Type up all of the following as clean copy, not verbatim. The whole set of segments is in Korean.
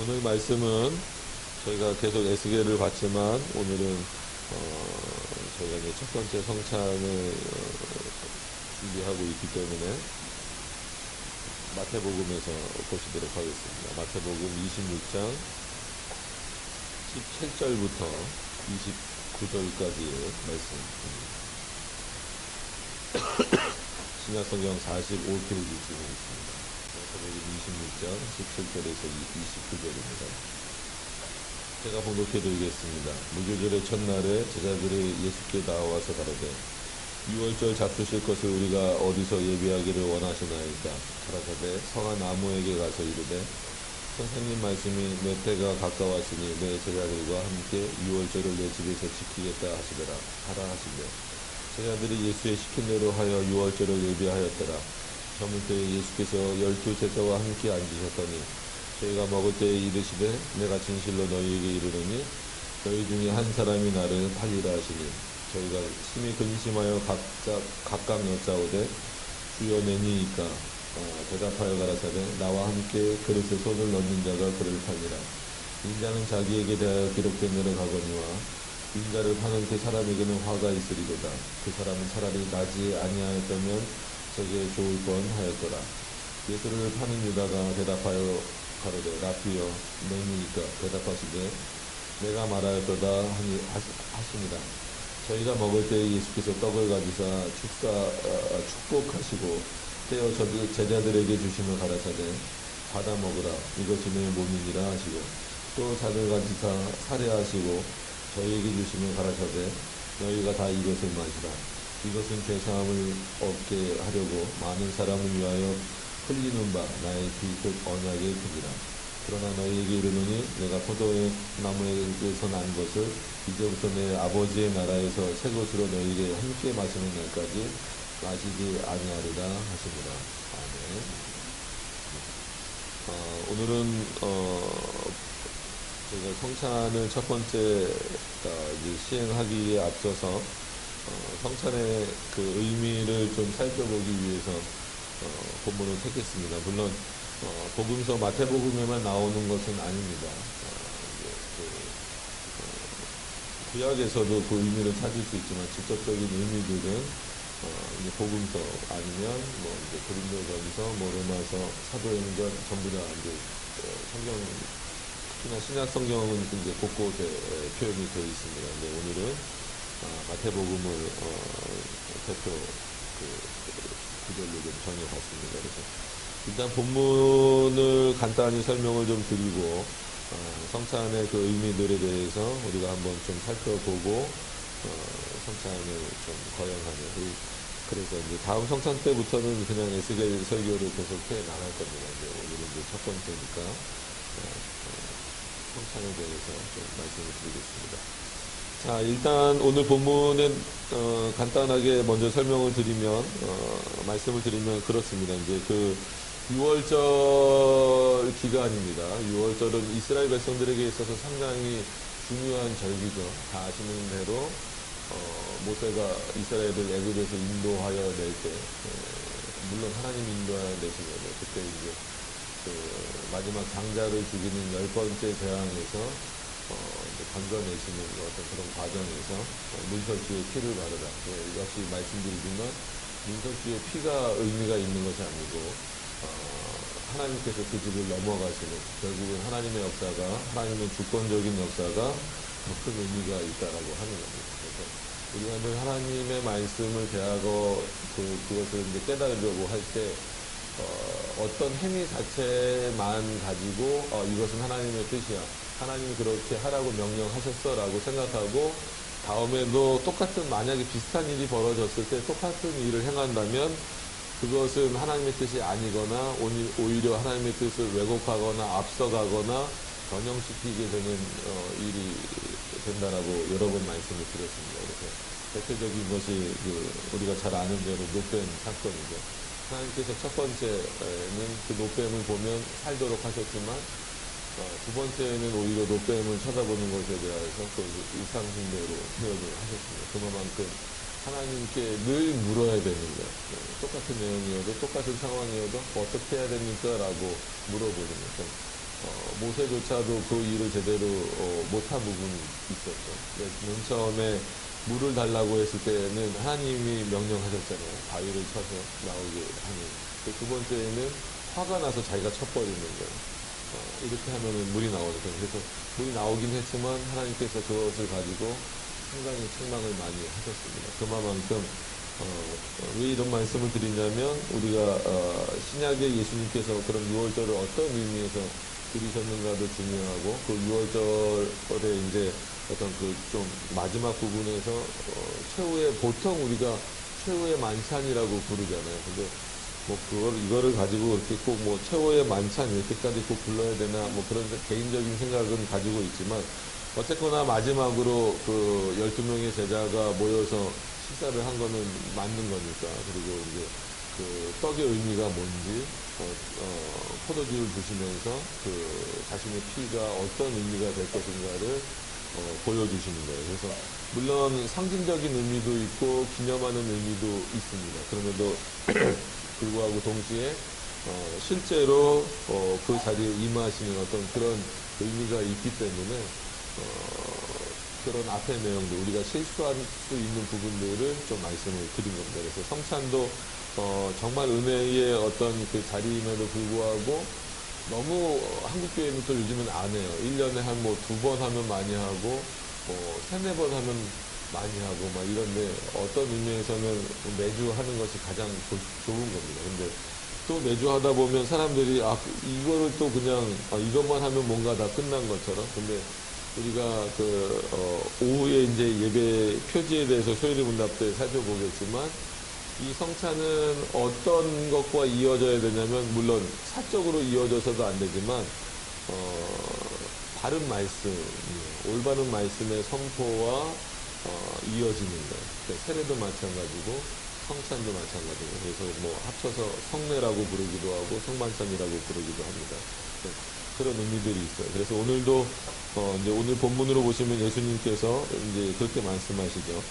오늘 말씀은 저희가 계속 에스겔을 봤지만 오늘은 저희가 이제 첫 번째 성찬을 준비하고 있기 때문에 마태복음에서 보시도록 하겠습니다. 마태복음 26장 17절부터 29절까지의 말씀입니다. 신약성경 45페이지 지금 있습니다. 마태복음 26장 17절에서 29절입니다. 제가 봉독해 드리겠습니다. 무교절의 첫날에 제자들이 예수께 나와서 가로되 유월절 잡수실 것을 우리가 어디서 예비하기를 원하시나이까? 가라사대 성한 나무에게 가서 이르되 선생님 말씀이 내 때가 가까웠으니 내 제자들과 함께 유월절을 내 집에서 지키겠다 하라 하시되 제자들이 예수의 시킨 대로 하여 유월절을 예비하였더라. 저물 때에 예수께서 12제자와 함께 앉으셨더니 저희가 먹을 때에 이르시되 내가 진실로 너희에게 이르노니 너희 중에 한 사람이 나를 팔리라 하시니 저희가 심히 근심하여 각각 여짜오되 주여 내니이까? 대답하여 가라사대 나와 함께 그릇에 손을 넣는 자가 그를 팔리라. 인자는 자기에게 대하여 기록된 대로 가거니와 인자를 파는 그 사람에게는 화가 있으리로다. 그 사람은 차라리 나지 아니하였다면 저게 좋을 뻔하였더라. 예수를 파는 유다가 대답하여 가로되 라피여 내니이까? 대답하시되 내가 말하였도다 하시니라. 저희가 먹을 때 예수께서 떡을 가지사 축복하시고 떼어 제자들에게 주시며 가라사대 받아 먹으라. 이것이 내 몸이니라 하시고 또 잔을 가지사 살해하시고 저희에게 주시며 가라사대 너희가 다 이것을 마시라. 이것은 죄사함을 얻게 하려고 많은 사람을 위하여 흘리는 바 나의 피 곧 언약의 피니라. 그러나 너희에게 이르노니 내가 포도의 나무에서 난 것을 이제부터 내 아버지의 나라에서 새 것으로 너희에게 함께 마시는 날까지 마시지 아니하리라 하시니라. 아멘. 오늘은 저희가 성찬을 첫 번째 시행하기에 앞서서 성찬의 그 의미를 좀 살펴보기 위해서 본문을 택했습니다. 물론 복음서 마태복음에만 나오는 것은 아닙니다. 구약에서도 그 의미를 찾을 수 있지만 직접적인 의미들은 이제 복음서 아니면 뭐 이제 고린도전서, 뭐 로마서, 사도행전 전부 다 이제 성경 특히나 신약 성경은 이제 곳곳에 표현이 되어 있습니다. 근데 오늘은 마태복음을 대표 구절로 좀 정해봤습니다. 그래서 일단 본문을 간단히 설명을 좀 드리고 성찬의 그 의미들에 대해서 우리가 한번 좀 살펴보고 성찬을 좀 거행하는 그래서 이제 다음 성찬 때부터는 그냥 에스겔 설교를 계속 해 나갈 겁니다. 이제 오늘은 이제 첫 번째니까 성찬에 대해서 좀 말씀을 드리겠습니다. 자, 일단 오늘 본문은 간단하게 먼저 설명을 드리면 말씀을 드리면 그렇습니다. 이제 그 6월절 기간입니다. 6월절은 이스라엘 백성들에게 있어서 상당히 중요한 절기죠. 다 아시는 대로 모세가 이스라엘을 애굽에서 인도하여 낼 때, 물론 하나님 인도하여 내시면 그때 이제 그 마지막 장자를 죽이는 10번째 재앙에서 건져내시는 어떤 그런 과정에서 문설주의 피를 바르라. 역시 말씀드리지만 문설주의 피가 의미가 있는 것이 아니고 하나님께서 그 집을 넘어가시는 결국은 하나님의 역사가 하나님의 주권적인 역사가 더 큰 의미가 있다라고 하는 겁니다. 그래서 우리가 늘 하나님의 말씀을 대하고 그것을 이제 깨달으려고 할 때 어떤 행위 자체만 가지고 이것은 하나님의 뜻이야. 하나님이 그렇게 하라고 명령하셨어라고 생각하고 다음에도 똑같은 만약에 비슷한 일이 벌어졌을 때 똑같은 일을 행한다면 그것은 하나님의 뜻이 아니거나 오히려 하나님의 뜻을 왜곡하거나 앞서가거나 변형시키게 되는 일이 된다라고 여러 번 말씀을 드렸습니다. 그래서 대표적인 것이 우리가 잘 아는 대로 노뱀 사건이죠. 하나님께서 첫 번째는 그 노뱀을 보면 살도록 하셨지만 두 번째는 오히려 노뱀을 쳐다보는 것에 대해서 그 이상승대로 표현을 하셨습니다. 그만큼 하나님께 늘 물어야 되는 거예요. 똑같은 내용이어도 똑같은 상황이어도 어떻게 해야 됩니까? 라고 물어보는 거죠. 모세조차도 그 일을 제대로 못한 부분이 있었죠. 맨 처음에 물을 달라고 했을 때는 하나님이 명령하셨잖아요. 바위를 쳐서 나오게 하는. 두 번째는 화가 나서 자기가 쳐버리는 거예요. 이렇게 하면은 물이 나오니까. 그래서 물이 나오긴 했지만 하나님께서 그것을 가지고 상당히 책망을 많이 하셨습니다. 그만큼 왜 이런 말씀을 드리냐면 우리가 신약의 예수님께서 그런 유월절을 어떤 의미에서 드리셨는가도 중요하고 그 유월절에 이제 어떤 그 좀 마지막 부분에서 최후의 보통 우리가 최후의 만찬이라고 부르잖아요. 근데 뭐 이거를 가지고 이렇게 꼭 뭐 최후의 만찬 이렇게까지 꼭 불러야 되나 뭐 그런 개인적인 생각은 가지고 있지만 어쨌거나 마지막으로 그 12명의 제자가 모여서 식사를 한 거는 맞는 거니까. 그리고 이제 그 떡의 의미가 뭔지, 포도주를 드시면서 그 자신의 피가 어떤 의미가 될 것인가를 보여주시는 거예요. 그래서 물론 상징적인 의미도 있고 기념하는 의미도 있습니다. 그럼에도 불구하고 동시에 실제로 그 자리에 임하시는 어떤 그런 의미가 있기 때문에 그런 앞의 내용들 우리가 실수할 수 있는 부분들을 좀 말씀을 드린 겁니다. 그래서 성찬도 정말 은혜의 어떤 그 자리임에도 불구하고 너무 한국교회는 또 요즘은 안 해요. 1년에 한 뭐 2번 하면 많이 하고 뭐 3-4번 하면 많이 하고 막 이런데 어떤 의미에서는 매주 하는 것이 가장 좋은 겁니다. 근데 또 매주 하다 보면 사람들이 이거를 또 그냥 이것만 하면 뭔가 다 끝난 것처럼. 근데 우리가 오후에 이제 예배 표지에 대해서 소요리 문답 때 살펴보겠지만 이 성찬은 어떤 것과 이어져야 되냐면 물론 사적으로 이어져서도 안 되지만 바른 말씀, 올바른 말씀의 선포와 이어지는 것. 그러니까 세례도 마찬가지고 성찬도 마찬가지고 그래서 뭐 합쳐서 성례라고 부르기도 하고 성만찬이라고 부르기도 합니다. 그런 의미들이 있어요. 그래서 오늘도 이제 오늘 본문으로 보시면 예수님께서 이제 그렇게 말씀하시죠.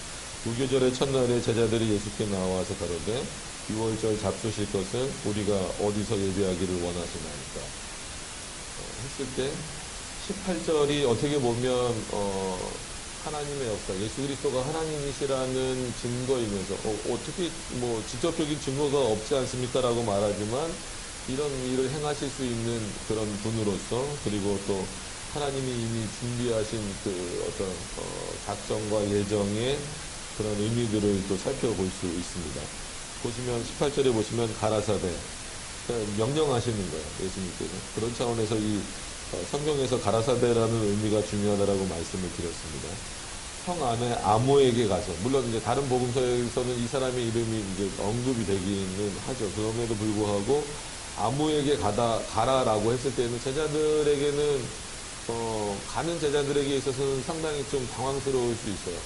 무교절의 첫날에 제자들이 예수께 나와서 가로되 유월절 잡수실 것은 우리가 어디서 예배하기를 원하시나이까 했을 때 18절이 어떻게 보면 하나님의 역사, 예수 그리스도가 하나님이시라는 증거이면서 어떻게 뭐 직접적인 증거가 없지 않습니까? 라고 말하지만 이런 일을 행하실 수 있는 그런 분으로서 그리고 또 하나님이 이미 준비하신 그 어떤 작정과 예정의 그런 의미들을 또 살펴볼 수 있습니다. 보시면 18절에 보시면 가라사대 명령하시는 거예요. 예수님께서. 그런 차원에서 이 성경에서 가라사대라는 의미가 중요하다라고 말씀을 드렸습니다. 성 안에 아모에게 가서 물론 이제 다른 복음서에서는 이 사람의 이름이 이제 언급이 되기는 하죠. 그럼에도 불구하고 아모에게 가라라고 했을 때는 제자들에게는 가는 제자들에게 있어서는 상당히 좀 당황스러울 수 있어요.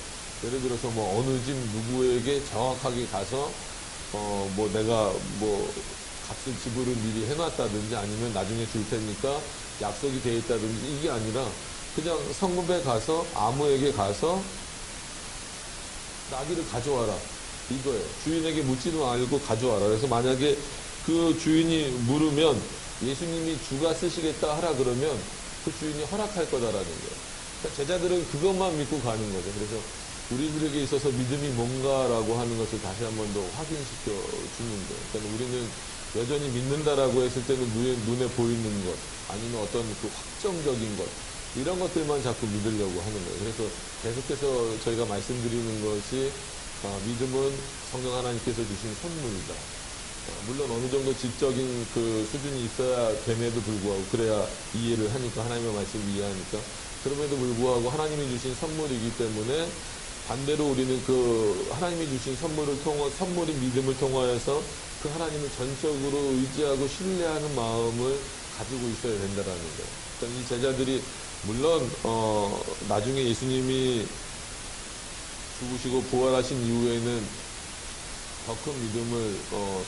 예를 들어서 뭐 어느 집 누구에게 정확하게 가서 뭐 내가 뭐 값을 지불을 미리 해놨다든지 아니면 나중에 줄 테니까 약속이 돼 있다든지 이게 아니라 그냥 성읍에 가서 아무에게 가서 나귀를 가져와라 이거예요. 주인에게 묻지도 말고 가져와라. 그래서 만약에 그 주인이 물으면 예수님이 주가 쓰시겠다 하라 그러면 그 주인이 허락할 거다라는 거예요. 그러니까 제자들은 그것만 믿고 가는 거죠. 그래서 우리들에게 있어서 믿음이 뭔가라고 하는 것을 다시 한 번 더 확인시켜 주는 거예요. 그러니까 우리는 여전히 믿는다라고 했을 때는 눈에 보이는 것, 아니면 어떤 그 확정적인 것, 이런 것들만 자꾸 믿으려고 하는 거예요. 그래서 계속해서 저희가 말씀드리는 것이 믿음은 성령 하나님께서 주신 선물이다. 물론 어느 정도 지적인 그 수준이 있어야 됨에도 불구하고 그래야 이해를 하니까 하나님의 말씀을 이해하니까 그럼에도 불구하고 하나님이 주신 선물이기 때문에 반대로 우리는 그 하나님이 주신 선물인 믿음을 통하여서 그 하나님을 전적으로 의지하고 신뢰하는 마음을 가지고 있어야 된다라는 거예요. 그러니까 이 제자들이 물론 나중에 예수님이 죽으시고 부활하신 이후에는 더 큰 믿음을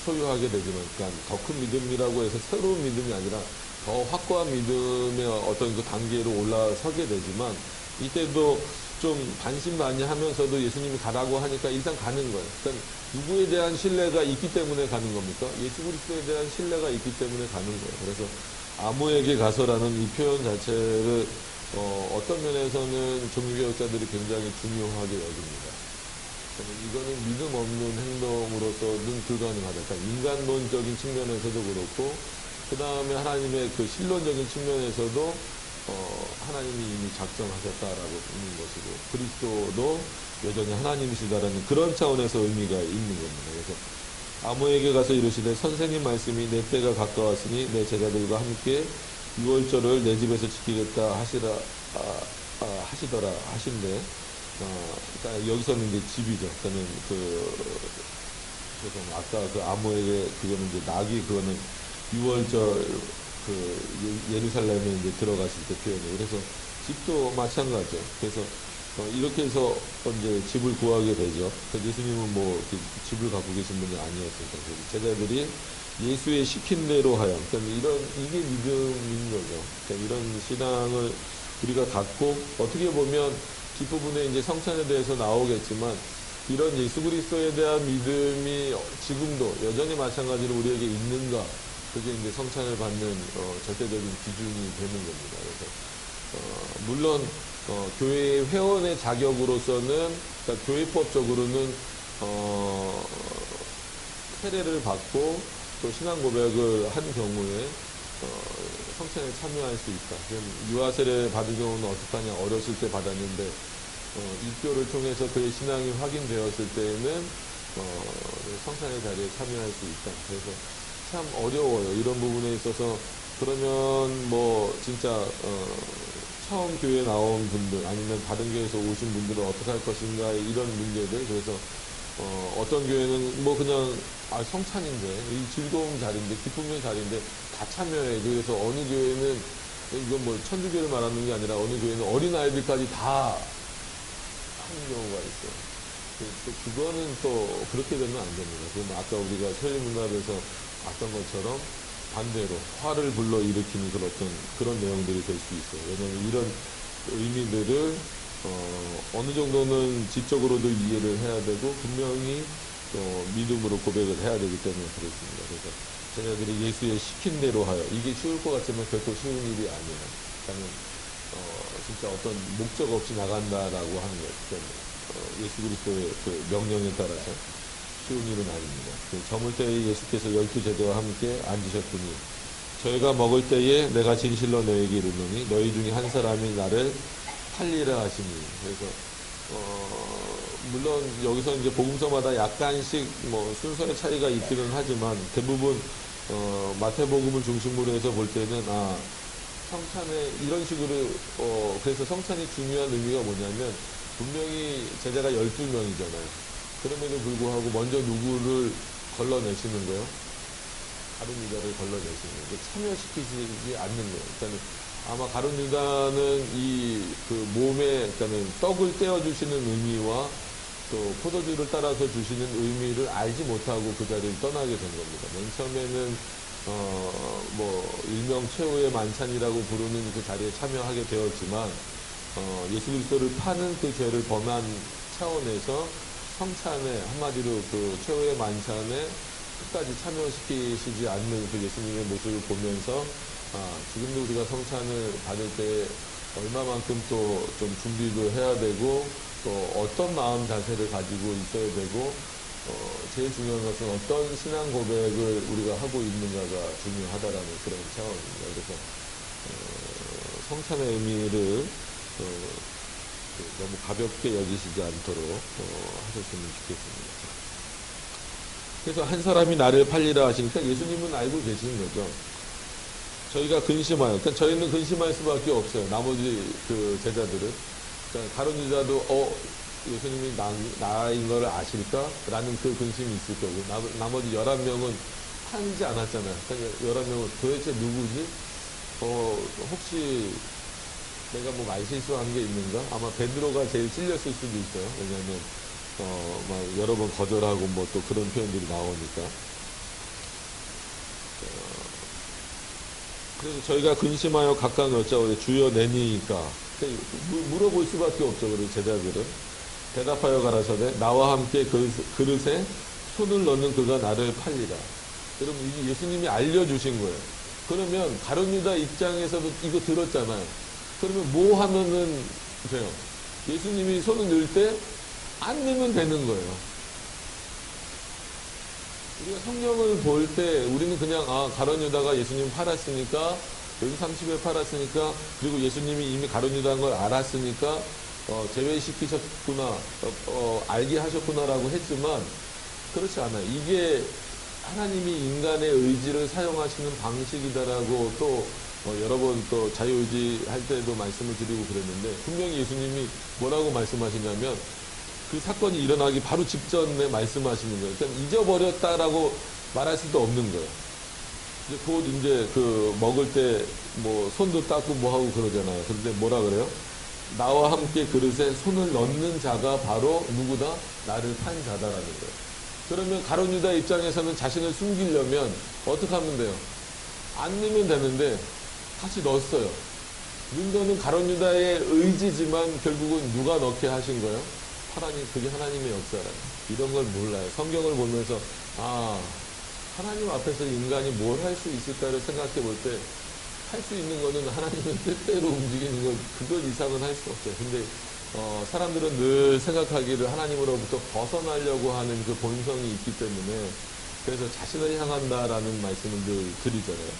소유하게 되지만, 그러니까 더 큰 믿음이라고 해서 새로운 믿음이 아니라 더 확고한 믿음의 어떤 그 단계로 올라서게 되지만 이때도 좀 반신반의하면서도 예수님이 가라고 하니까 일단 가는 거예요. 그러니까 누구에 대한 신뢰가 있기 때문에 가는 겁니까? 예수 그리스도에 대한 신뢰가 있기 때문에 가는 거예요. 그래서 아무에게 가서라는 이 표현 자체를 어떤 면에서는 종교개혁자들이 굉장히 중요하게 여깁니다. 이거는 믿음 없는 행동으로서는 불가능하다. 그러니까 인간론적인 측면에서도 그렇고, 그 다음에 하나님의 그 신론적인 측면에서도 하나님이 이미 작정하셨다라고 있는 것이고, 그리스도도 여전히 하나님이시다라는 그런 차원에서 의미가 있는 겁니다. 그래서 아무에게 가서 이르시되 선생님 말씀이 내 때가 가까웠으니 내 제자들과 함께 유월절을 내 집에서 지키겠다 하시더라 하신데, 그러니까 여기서는 이제 집이죠. 저는 그래서 아까 그 아모에게 그거는 이제 낙이 그거는 6월절 예루살렘에 이제 들어갔을 때 표현이에요. 그래서 집도 마찬가지죠. 그래서 이렇게 해서 이제 집을 구하게 되죠. 예수님은 뭐 집을 갖고 계신 분이 아니었으니까 제자들이 예수의 시킨 대로 하여, 그러니까 이게 믿음인 거죠. 그러니까 이런 신앙을 우리가 갖고 어떻게 보면 뒷부분에 이제 성찬에 대해서 나오겠지만 이런 예수 그리스도에 대한 믿음이 지금도 여전히 마찬가지로 우리에게 있는가, 그게 이제 성찬을 받는 절대적인 기준이 되는 겁니다. 그래서 물론 교회 회원의 자격으로서는, 그러니까 교회법적으로는 세례를 받고 또 신앙 고백을 한 경우에 성찬에 참여할 수 있다. 그럼 유아 세례 받은 경우는 어떻게 하냐? 어렸을 때 받았는데 입교를 통해서 그의 신앙이 확인되었을 때에는 성찬의 자리에 참여할 수 있다. 그래서 참 어려워요. 이런 부분에 있어서. 그러면 뭐 진짜 처음 교회에 나온 분들 아니면 다른 교회에서 오신 분들은 어떻게 할 것인가, 이런 문제들. 그래서 어떤 교회는 뭐 그냥 성찬인데, 이 즐거운 자리인데, 기쁨의 자리인데 다 참여해. 그래서 어느 교회는, 이건 뭐 천주교를 말하는 게 아니라 어느 교회는 어린아이들까지 다 하는 경우가 있어요. 그거는 또 그렇게 되면 안 됩니다. 그럼 아까 우리가 설립문답에서 봤던 것처럼 반대로 화를 불러일으키는 그런 내용들이 될 수 있어요. 왜냐하면 이런 의미들을 어느 정도는 지적으로도 이해를 해야 되고 분명히 또 믿음으로 고백을 해야 되기 때문에 그렇습니다. 그래서 제자들이 예수의 시킨 대로 하여, 이게 쉬울 것 같지만 결코 쉬운 일이 아니에요. 그러니까 진짜 어떤 목적 없이 나간다라고 하는 것, 예수 그리스도의 그 명령에 따라서 쉬운 일은 아닙니다. 저물 때에 예수께서 12제자와 함께 앉으셨더니 저희가 먹을 때에 내가 진실로 너희에게 이르노니 너희 중에 한 사람이 나를 팔리라 하시니. 그래서 물론 여기서 이제 복음서마다 약간씩 뭐 순서의 차이가 있기는 하지만 대부분 마태복음을 중심으로 해서 볼 때는 성찬에 이런 식으로 그래서 성찬이 중요한 의미가 뭐냐면, 분명히 제자가 12명이잖아요. 그럼에도 불구하고 먼저 누구를 걸러내시는 거예요? 가룟 유다를 걸러내시는 거예요. 참여시키지 않는 거예요. 그러니까 아마 가룟 유다는 그 몸에, 그러니까 떡을 떼어주시는 의미와 또 포도주를 따라서 주시는 의미를 알지 못하고 그 자리를 떠나게 된 겁니다. 맨 처음에는 뭐 일명 최후의 만찬이라고 부르는 그 자리에 참여하게 되었지만 예수 그리스도를 파는 그 죄를 범한 차원에서 성찬에, 한마디로 그 최후의 만찬에 끝까지 참여시키시지 않는 그 예수님의 모습을 보면서 지금도 우리가 성찬을 받을 때 얼마만큼 또 좀 준비도 해야 되고 또 어떤 마음 자세를 가지고 있어야 되고 제일 중요한 것은 어떤 신앙 고백을 우리가 하고 있는가가 중요하다라는 그런 차원입니다. 그래서 성찬의 의미를 너무 가볍게 여기시지 않도록 하셨으면 좋겠습니다. 그래서 한 사람이 나를 팔리라 하시니까 예수님은 알고 계시는 거죠. 저희가 근심하여, 그러니까 저희는 근심할 수밖에 없어요. 나머지 그 제자들은. 그러니까 가룟 유다도 예수님이 나인 걸 아실까? 라는 그 근심이 있을 거고, 나머지 11명은 팔지 않았잖아요. 그러니까 11명은 도대체 누구지? 혹시 내가 뭐 말 실수한 게 있는가? 아마 베드로가 제일 찔렸을 수도 있어요. 왜냐하면 막 여러 번 거절하고 뭐 또 그런 표현들이 나오니까. 그래서 저희가 근심하여 각각 여짜오되 주여 내니까 물어볼 수밖에 없죠. 그리고 제자들은 대답하여 가라사대 나와 함께 그릇에 손을 넣는 그가 나를 팔리라. 여러분, 이게 예수님이 알려주신 거예요. 그러면 가룟 유다 입장에서도 이거 들었잖아요. 그러면 뭐 하면은 돼요? 예수님이 손을 넣을 때 안 넣으면 되는 거예요. 우리가 성경을 볼 때 우리는 그냥 가룟 유다가 예수님 팔았으니까 여기 30에 팔았으니까 그리고 예수님이 이미 가룟 유다인 걸 알았으니까 제외시키셨구나 알게 하셨구나라고 했지만 그렇지 않아요. 이게 하나님이 인간의 의지를 사용하시는 방식이다라고 또 여러 번 또 자유의지 할 때도 말씀을 드리고 그랬는데 분명히 예수님이 뭐라고 말씀하시냐면 그 사건이 일어나기 바로 직전에 말씀하시는 거예요. 그러니까 잊어버렸다라고 말할 수도 없는 거예요. 이제 곧 이제 그 먹을 때 뭐 손도 닦고 뭐 하고 그러잖아요. 그런데 뭐라 그래요? 나와 함께 그릇에 손을 넣는 자가 바로 누구다? 나를 판 자다라는 거예요. 그러면 가룟 유다 입장에서는 자신을 숨기려면 어떻게 하면 돼요? 안 넣으면 되는데 같이 넣었어요. 넣은 거는 가룟 유다의 의지지만 결국은 누가 넣게 하신 거예요? 그게 하나님의 역사라. 이런 걸 몰라요. 성경을 보면서 하나님 앞에서 인간이 뭘 할 수 있을까를 생각해 볼 때 할 수 있는 거는 하나님의 뜻대로 움직이는 것 그것 이상은 할 수 없어요. 근데 사람들은 늘 생각하기를 하나님으로부터 벗어나려고 하는 그 본성이 있기 때문에 그래서 자신을 향한다라는 말씀을 늘 드리잖아요.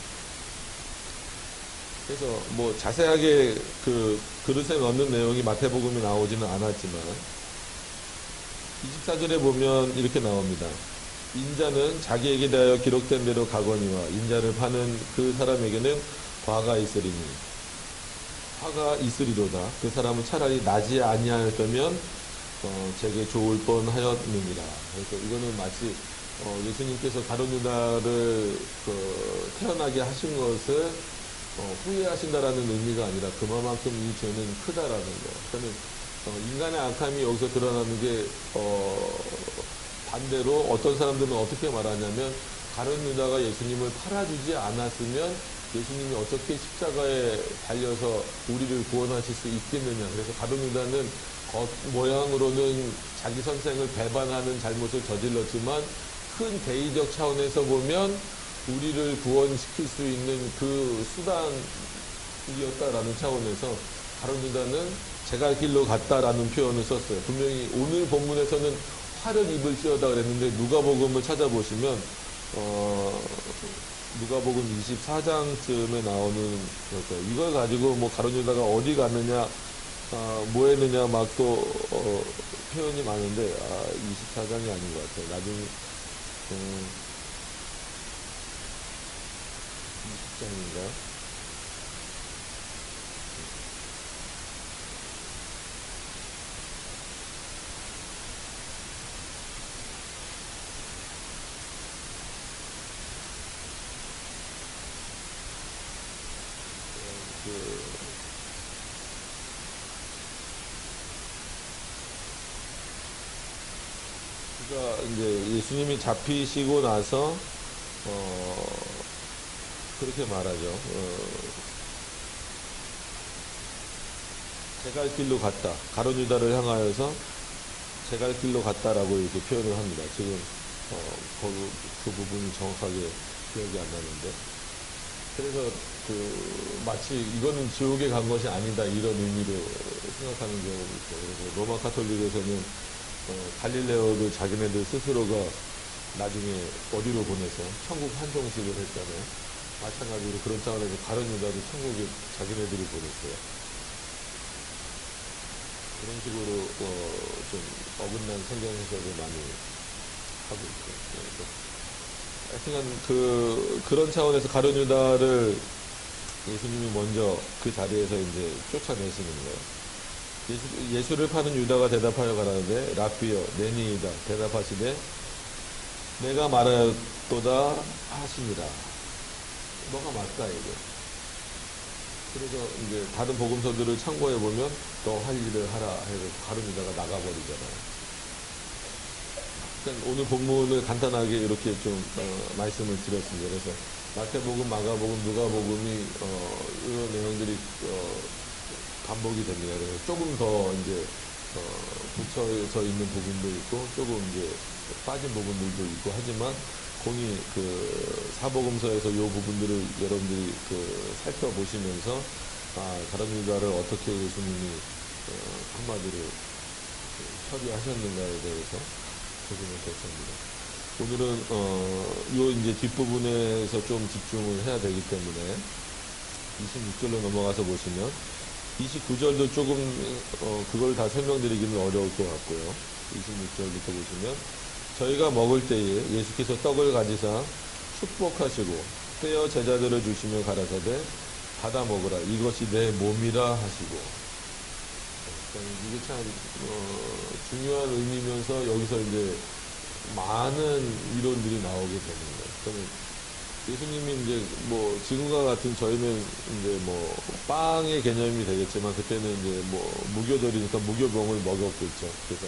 그래서 뭐 자세하게 그 그릇에 넣는 내용이 마태복음에 나오지는 않았지만 24절에 보면 이렇게 나옵니다. 인자는 자기에게 대하여 기록된 대로 가거니와 인자를 파는 그 사람에게는 화가 있으리니 화가 있으리로다. 그 사람은 차라리 나지 아니하였다면 제게 좋을 뻔하였느니라. 그래서 이거는 마치 예수님께서 가룟 유다를 태어나게 하신 것을 후회하신다라는 의미가 아니라 그만큼 이 죄는 크다라는 거예요. 그러면 인간의 악함이 여기서 드러나는 게 반대로 어떤 사람들은 어떻게 말하냐면 가룟 유다가 예수님을 팔아주지 않았으면 예수님이 어떻게 십자가에 달려서 우리를 구원하실 수 있겠느냐. 그래서 가룟 유다는 겉모양으로는 자기 선생을 배반하는 잘못을 저질렀지만 큰 대의적 차원에서 보면 우리를 구원시킬 수 있는 그 수단이었다라는 차원에서 가룟 유다는 제 갈 길로 갔다라는 표현을 썼어요. 분명히 오늘 본문에서는 화를 입을지어다 그랬는데 누가복음을 찾아보시면 누가복음 24장쯤에 나오는 거예요. 이걸 가지고 뭐 가룟 유다가 어디 갔느냐 뭐 했느냐 막 또 표현이 많은데 24장이 아닌 것 같아요. 나중에 20장인가요? 그러니까 이제 예수님이 잡히시고 나서 그렇게 말하죠. 제 갈 길로 갔다. 가룟 유다를 향하여서 제 갈 길로 갔다라고 이렇게 표현을 합니다. 지금 그 부분이 정확하게 기억이 안 나는데. 그래서 마치 이거는 지옥에 간 것이 아니다 이런 의미로 생각하는 경우도 있고, 그래서 로마 카톨릭에서는 갈릴레오를 자기네들 스스로가 나중에 어디로 보내서 천국 환송식을 했잖아요. 마찬가지로 그런 차원에서 가룟 유다도 천국에 자기네들이 보냈어요. 그런 식으로 좀 어긋난 성경 해석을 많이 하고 있어요. 하여튼간 그런 차원에서 가룟 유다를 예수님이 먼저 그 자리에서 이제 쫓아내시는 거예요. 예수를 파는 유다가 대답하여 가라사대 라삐여 내니이다 대답하시되 내가 말하였도다 하시니라. 너가 맞다 이거. 그래서 이제 다른 복음서들을 참고해 보면 너 할 일을 하라 해서 가룟 유다가 나가버리잖아요. 그러니까 오늘 본문을 간단하게 이렇게 좀 말씀을 드렸습니다. 그래서 마태복음, 마가복음, 누가복음이 이런 내용들이 반복이 됩니다. 그래서 조금 더 이제 붙여져 있는 부분도 있고 조금 이제 빠진 부분들도 있고 하지만 사복음서에서 이 부분들을 여러분들이 살펴보시면서, 가룟 유다를 어떻게 예수님이, 한마디로 처리하셨는가에 대해서 보시면 좋습니다. 오늘은, 요 이제 뒷부분에서 좀 집중을 해야 되기 때문에, 26절로 넘어가서 보시면, 29절도 조금, 그걸 다 설명드리기는 어려울 것 같고요. 26절부터 보시면, 저희가 먹을 때에 예수께서 떡을 가지사 축복하시고 떼어 제자들을 주시며 가라사대 받아 먹으라 이것이 내 몸이라 하시고. 이게 참 중요한 의미면서 여기서 이제 많은 이론들이 나오게 됩니다. 저는 예수님이 이제 지금과 같은 저희면 이제 빵의 개념이 되겠지만 그때는 이제 무교절이니까 무교병을 먹였겠죠. 그래서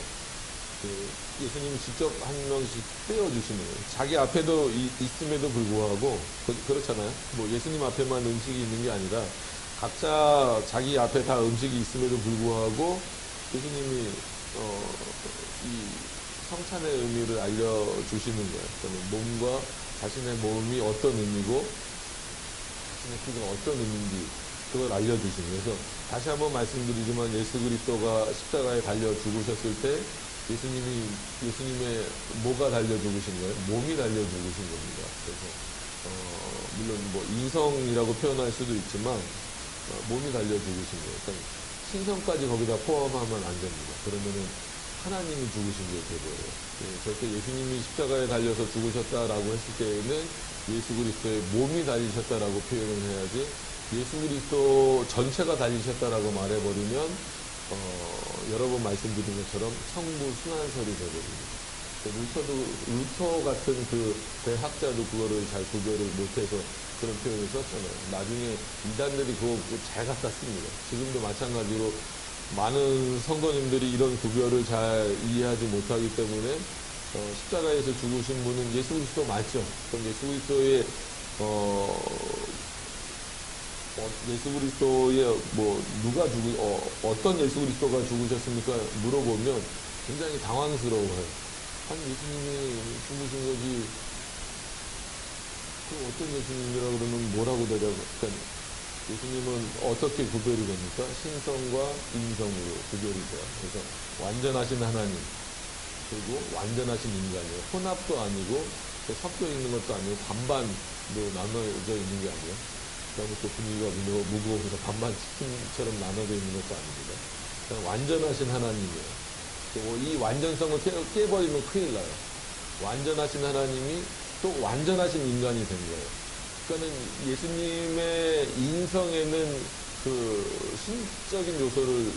예수님이 직접 한 명씩 떼어주시는 거예요. 자기 앞에도 있음에도 불구하고, 그렇잖아요. 예수님 앞에만 음식이 있는 게 아니라, 각자 자기 앞에 다 음식이 있음에도 불구하고, 예수님이, 이 성찬의 의미를 알려주시는 거예요. 그러면 몸과 자신의 몸이 어떤 의미고, 자신의 피가 어떤 의미인지, 그걸 알려주시는 거예요. 그래서 다시 한번 말씀드리지만 예수 그리스도가 십자가에 달려 죽으셨을 때, 예수님의 뭐가 달려 죽으신 거예요? 몸이 달려 죽으신 겁니다. 그래서, 물론 인성이라고 표현할 수도 있지만, 몸이 달려 죽으신 거예요. 그러니까 신성까지 거기다 포함하면 안 됩니다. 그러면은 하나님이 죽으신 게 되고요. 절대 예수님이 십자가에 달려서 죽으셨다라고 했을 때에는 예수 그리스도의 몸이 달리셨다라고 표현을 해야지, 예수 그리스도 전체가 달리셨다라고 말해버리면, 여러 번 말씀드린 것처럼 성부 순환설이 되거든요. 루터 같은 대학자도 그거를 잘 구별을 못해서 그런 표현을 썼잖아요. 나중에 이단들이 그거 잘 갖다 씁니다. 지금도 마찬가지로 많은 성도님들이 이런 구별을 잘 이해하지 못하기 때문에, 십자가에서 죽으신 분은 예수 그리스도 맞죠? 그럼 예수 그리스도의, 예수 그리스도의 누가 어떤 예수 그리스도가 죽으셨습니까? 물어보면 굉장히 당황스러워요. 아니, 예수님이 죽으신 거지. 그 어떤 예수님이라 그러면 뭐라고 대답을? 그러니까 예수님은 어떻게 구별이 됩니까? 신성과 인성으로 구별이 돼요. 그래서 완전하신 하나님, 그리고 완전하신 인간이에요. 혼합도 아니고 섞여 있는 것도 아니고 반반로 나눠져 있는 게 아니에요. 그다음에 또 분위기가 무거워서 반반 치킨처럼 나눠져 있는 것도 아닙니다. 그냥 완전하신 하나님이에요. 이 완전성을 깨버리면 큰일 나요. 완전하신 하나님이 또 완전하신 인간이 된 거예요. 그러니까는 예수님의 인성에는 신적인 요소를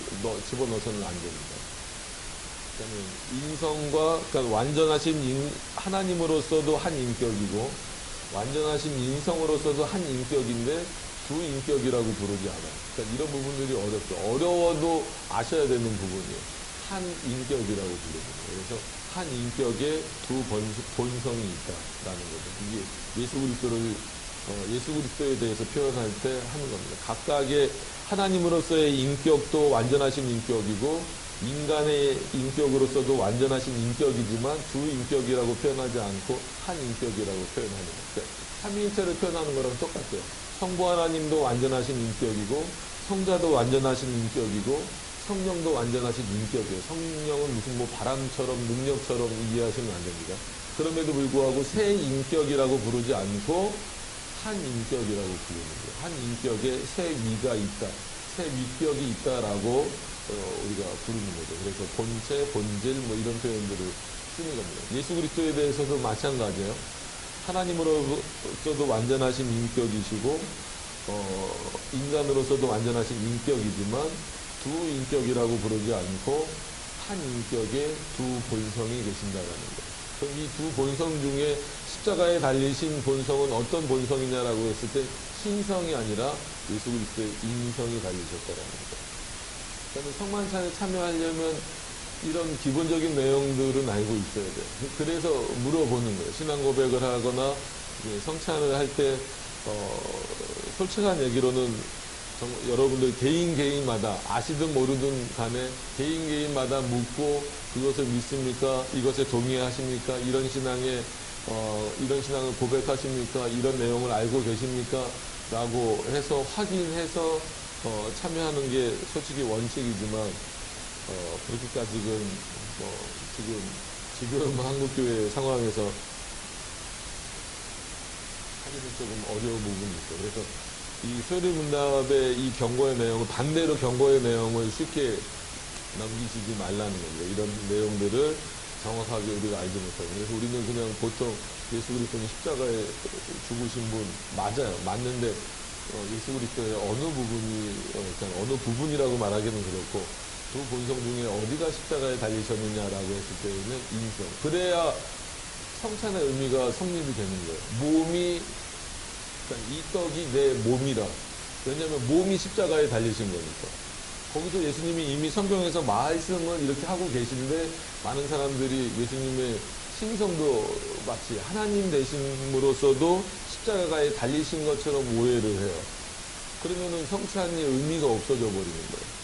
집어넣어서는 안 됩니다. 그러니까 완전하신 하나님으로서도 한 인격이고, 완전하신 인성으로서도 한 인격인데, 두 인격이라고 부르지 않아요. 그러니까 이런 부분들이 어렵죠. 어려워도 아셔야 되는 부분이에요. 한 인격이라고 부릅니다. 그래서 한 인격에 두 본성이 있다라는 거죠. 이게 예수 그리스도에 대해서 표현할 때 하는 겁니다. 각각의 하나님으로서의 인격도 완전하신 인격이고, 인간의 인격으로서도 완전하신 인격이지만 두 인격이라고 표현하지 않고 한 인격이라고 표현하는 거예요. 그러니까 삼위일체를 표현하는 거랑 똑같아요. 성부 하나님도 완전하신 인격이고, 성자도 완전하신 인격이고, 성령도 완전하신 인격이에요. 성령은 무슨 바람처럼 능력처럼 이해하시면 안 됩니다. 그럼에도 불구하고 새 인격이라고 부르지 않고 한 인격이라고 부르는 거예요. 한 인격에 새 위가 있다, 새 위격이 있다라고 우리가 부르는 거죠. 그래서 본체, 본질 이런 표현들을 쓰는 겁니다. 예수 그리스도에 대해서도 마찬가지예요. 하나님으로서도 완전하신 인격이시고, 인간으로서도 완전하신 인격이지만 두 인격이라고 부르지 않고 한 인격에 두 본성이 계신다라는 거예요. 그럼 이 두 본성 중에 십자가에 달리신 본성은 어떤 본성이냐라고 했을 때 신성이 아니라 예수 그리스도의 인성이 달리셨다라는 거예요. 그러니까 성만찬에 참여하려면 이런 기본적인 내용들은 알고 있어야 돼요. 그래서 물어보는 거예요. 신앙 고백을 하거나 성찬을 할 때 솔직한 얘기로는 여러분들 개인마다 아시든 모르든 간에 개인마다 묻고 그것을 믿습니까? 이것에 동의하십니까? 이런 신앙에 이런 신앙을 고백하십니까? 이런 내용을 알고 계십니까? 라고 해서 확인해서 참여하는 게 솔직히 원칙이지만 그렇게까지는 지금 한국교회 상황에서 하기는 조금 어려운 부분이 있어요. 그래서 이 소리문답의 이 경고의 내용을 반대로 경고의 내용을 쉽게 넘기시지 말라는 겁니다. 이런 내용들을 정확하게 우리가 알지 못하고. 그래서 우리는 그냥 보통 예수 그리스도는 십자가에 죽으신 분 맞아요. 맞는데 예수 그리스도의 어느 부분이라고 말하기는 그렇고 두 본성 중에 어디가 십자가에 달리셨느냐라고 했을 때는 인성. 그래야 성찬의 의미가 성립이 되는 거예요. 그러니까 이 떡이 내 몸이라. 왜냐하면 몸이 십자가에 달리신 거니까. 거기서 예수님이 이미 성경에서 말씀을 이렇게 하고 계신데 많은 사람들이 예수님의 신성도 마치 하나님 되심으로써도 십자가에 달리신 것처럼 오해를 해요. 그러면은 성찬이 의미가 없어져 버리는 거예요.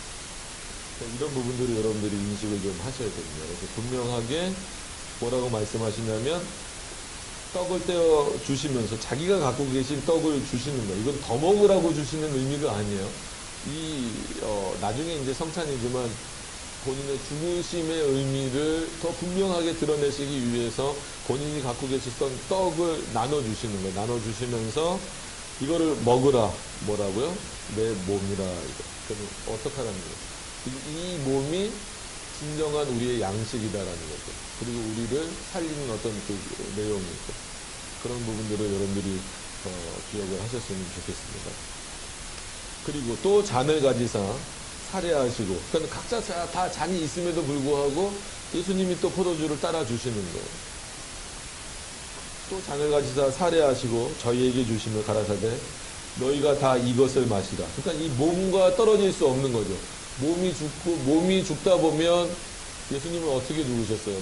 이런 부분들을 여러분들이 인식을 좀 하셔야 됩니다. 그래서 분명하게 뭐라고 말씀하시냐면 떡을 떼어 주시면서 자기가 갖고 계신 떡을 주시는 거예요. 이건 더 먹으라고 주시는 의미가 아니에요. 나중에 이제 성찬이지만 본인의 죽으심의 의미를 더 분명하게 드러내시기 위해서 본인이 갖고 계셨던 떡을 나눠주시는 거예요. 나눠주시면서 이거를 먹으라. 뭐라고요? 내 몸이라. 그럼 어떡하라는 거예요? 이 몸이 진정한 우리의 양식이다라는 거죠. 그리고 우리를 살리는 어떤 그 내용이 있고 그런 부분들을 여러분들이 기억을 하셨으면 좋겠습니다. 그리고 또 잔을 가지사 살해하시고, 그러니까 각자 다 잔이 있음에도 불구하고 예수님이 또 포도주를 따라 주시는 거예요. 또 잔을 가지사 살해하시고 저희에게 주시며 가라사대 너희가 다 이것을 마시라. 그러니까 이 몸과 떨어질 수 없는 거죠. 몸이 죽다 보면 예수님은 어떻게 죽으셨어요?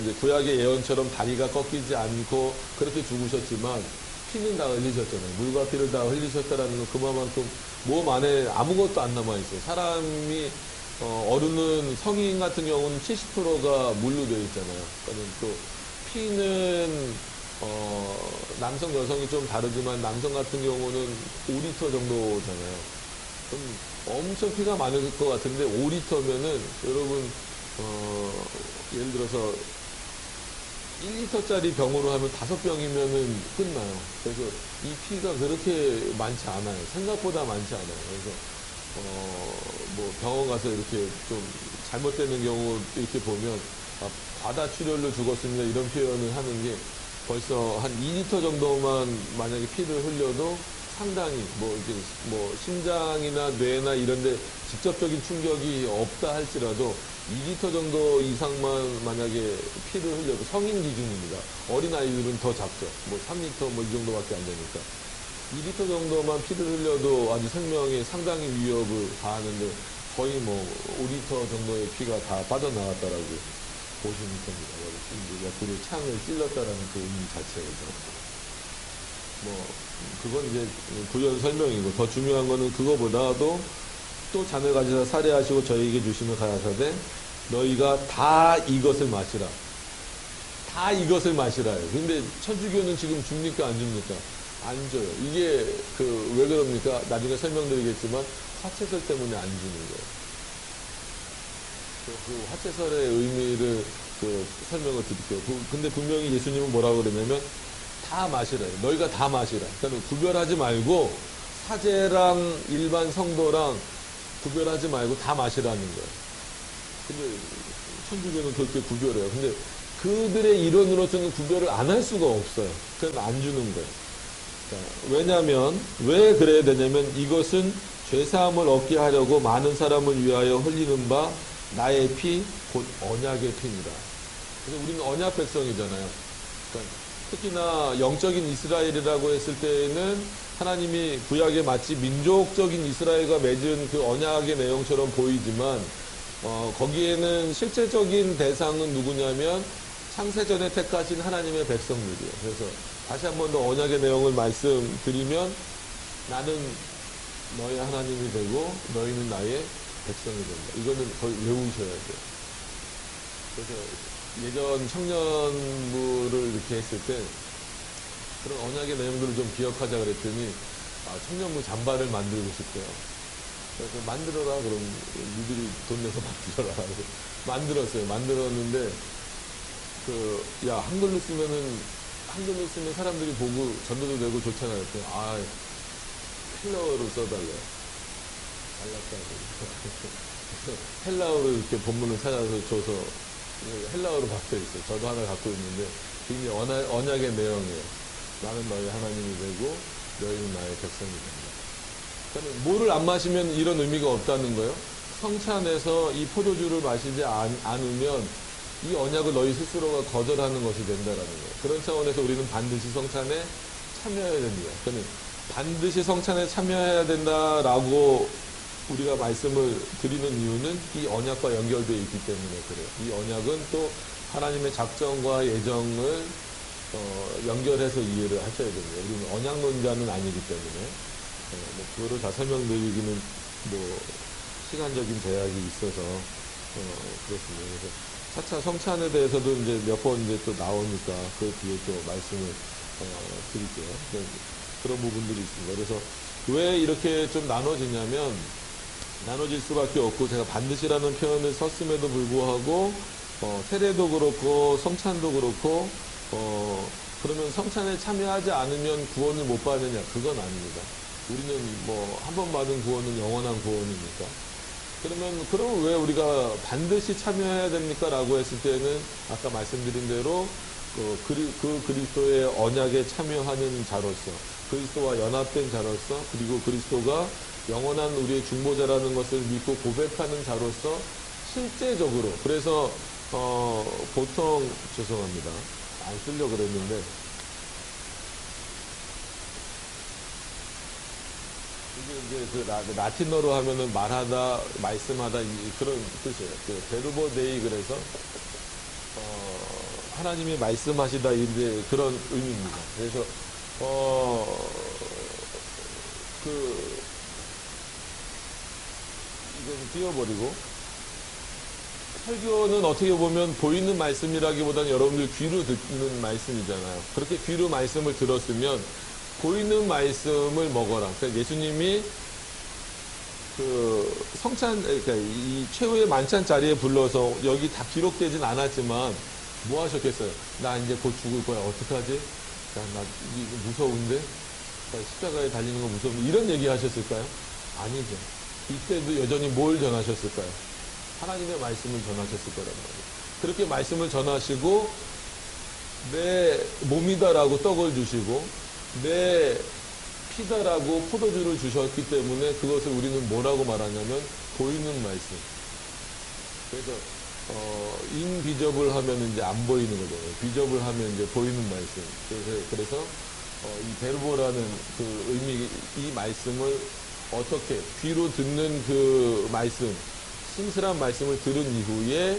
이제 구약의 예언처럼 다리가 꺾이지 않고 그렇게 죽으셨지만 피는 다 흘리셨잖아요. 물과 피를 다 흘리셨다라는 건 그만큼 몸 안에 아무것도 안 남아있어요. 사람이, 어른은 성인 같은 경우는 70%가 물로 되어 있잖아요. 그러니까 또 피는, 남성, 여성이 좀 다르지만 남성 같은 경우는 5리터 정도잖아요. 그럼 엄청 피가 많을 것 같은데 5리터면은 여러분, 예를 들어서 1리터짜리 병으로 하면 5병이면은 끝나요. 그래서 이 피가 그렇게 많지 않아요. 생각보다 많지 않아요. 그래서, 병원 가서 이렇게 좀 잘못되는 경우 이렇게 보면, 과다출혈로 죽었습니다. 이런 표현을 하는 게 벌써 한 2리터 정도만 만약에 피를 흘려도 상당히 심장이나 뇌나 이런데 직접적인 충격이 없다 할지라도 2리터 정도 이상만 만약에 피를 흘려도 성인 기준입니다. 어린아이들은 더 작죠. 3리터 이 정도밖에 안 되니까. 2리터 정도만 피를 흘려도 아주 생명에 상당히 위협을 가하는데 거의 5리터 정도의 피가 다 빠져나왔다라고 보시면 됩니다. 옆으로 창을 찔렀다라는 그 의미 자체에서. 그건 이제 부연 설명이고 더 중요한 거는 그거보다도 또 잔을 가지사 살해하시고 저희에게 주시면 가라사대 너희가 다 이것을 마시라. 다 이것을 마시라요. 근데 천주교는 지금 줍니까 안 줍니까? 안 줘요. 이게 왜 그럽니까? 나중에 설명드리겠지만 화채설 때문에 안 주는 거예요. 그 화채설의 의미를 설명을 드릴게요. 근데 분명히 예수님은 뭐라고 그러냐면 다 마시라요. 너희가 다 마시라. 그러니까 구별하지 말고 사제랑 일반 성도랑 구별하지 말고 다 마시라는 거예요. 근데 천주교는 그렇게 구별해요. 근데 그들의 이론으로서는 구별을 안 할 수가 없어요. 그래서 안 주는 거예요. 왜냐하면 왜 그래야 되냐면 이것은 죄사함을 얻게 하려고 많은 사람을 위하여 흘리는 바 나의 피 곧 언약의 피니라. 그래서 우리는 언약 백성이잖아요. 그러니까 특히나 영적인 이스라엘이라고 했을 때에는 하나님이 구약에 마치 민족적인 이스라엘과 맺은 그 언약의 내용처럼 보이지만 거기에는 실제적인 대상은 누구냐면 창세전에 택하신 하나님의 백성들이에요. 그래서 다시 한 번 더 언약의 내용을 말씀드리면 나는 너의 하나님이 되고 너희는 나의 백성이 된다. 이거는 거의 외우셔야 돼요. 그래서 예전 청년부를 이렇게 했을 때 그런 언약의 내용들을 좀 기억하자 그랬더니 청년부 잠바를 만들고 싶대요. 그래서 만들어라 그럼 니들이 돈 내서 만들어라. 그래서 만들었어요. 만들었는데 야 한글로 쓰면 사람들이 보고 전도도 되고 좋잖아요. 헬라어로 써달래. 달랐다고. 헬라어로 이렇게 본문을 찾아서 줘서 헬라어로 박혀 있어요. 저도 하나 갖고 있는데 굉장히 언약의 내용이에요. 나는 너희 하나님이 되고 너희는 나의 백성이 된다. 그러니까 뭐를 안 마시면 이런 의미가 없다는 거예요. 성찬에서 이 포도주를 마시지 않으면 이 언약을 너희 스스로가 거절하는 것이 된다라는 거예요. 그런 차원에서 우리는 반드시 성찬에 참여해야 됩니다. 그러니까 반드시 성찬에 참여해야 된다라고 우리가 말씀을 드리는 이유는 이 언약과 연결되어 있기 때문에 그래요. 이 언약은 또 하나님의 작정과 예정을 연결해서 이해를 하셔야 됩니다. 우리는 언약론자는 아니기 때문에 그거를 다 설명드리기는 시간적인 제약이 있어서 그렇습니다. 그래서 차차 성찬에 대해서도 이제 몇 번 이제 또 나오니까 그 뒤에 또 말씀을 드릴게요. 그런 부분들이 있습니다. 그래서 왜 이렇게 좀 나눠지냐면 나눠질 수밖에 없고 제가 반드시라는 표현을 썼음에도 불구하고 세례도 그렇고 성찬도 그렇고 그러면 성찬에 참여하지 않으면 구원을 못 받느냐? 그건 아닙니다. 우리는 한 번 받은 구원은 영원한 구원이니까. 그러면 왜 우리가 반드시 참여해야 됩니까? 라고 했을 때는 아까 말씀드린 대로 그 그리스도의 언약에 참여하는 자로서 그리스도와 연합된 자로서 그리고 그리스도가 영원한 우리의 중보자라는 것을 믿고 고백하는 자로서 실제적으로 그래서 보통 죄송합니다. 안 쓰려고 그랬는데 이게 이제 라틴어로 하면은 말하다, 말씀하다 그런 뜻이에요. 베르보 데이 그래서 하나님이 말씀하시다 이제 그런 의미입니다. 그래서 이건 띄워버리고 설교는 어떻게 보면 보이는 말씀이라기보다는 여러분들 귀로 듣는 말씀이잖아요. 그렇게 귀로 말씀을 들었으면 보이는 말씀을 먹어라. 그러니까 예수님이 그러니까 이 최후의 만찬 자리에 불러서 여기 다 기록되진 않았지만 뭐 하셨겠어요? 나 이제 곧 죽을 거야. 어떡하지? 나 이거 무서운데? 십자가에 달리는 거 무서운데? 이런 얘기 하셨을까요? 아니죠. 이때도 여전히 뭘 전하셨을까요? 하나님의 말씀을 전하셨을 거란 말이에요. 그렇게 말씀을 전하시고 내 몸이다라고 떡을 주시고 내 피다라고 포도주를 주셨기 때문에 그것을 우리는 뭐라고 말하냐면 보이는 말씀. 그래서 인비저블 하면 이제 안 보이는 거잖아요. 비저블 하면 이제 보이는 말씀. 그래서 이 베르보라는 그 의미, 이 말씀을 어떻게 귀로 듣는 그 말씀, 심플한 말씀을 들은 이후에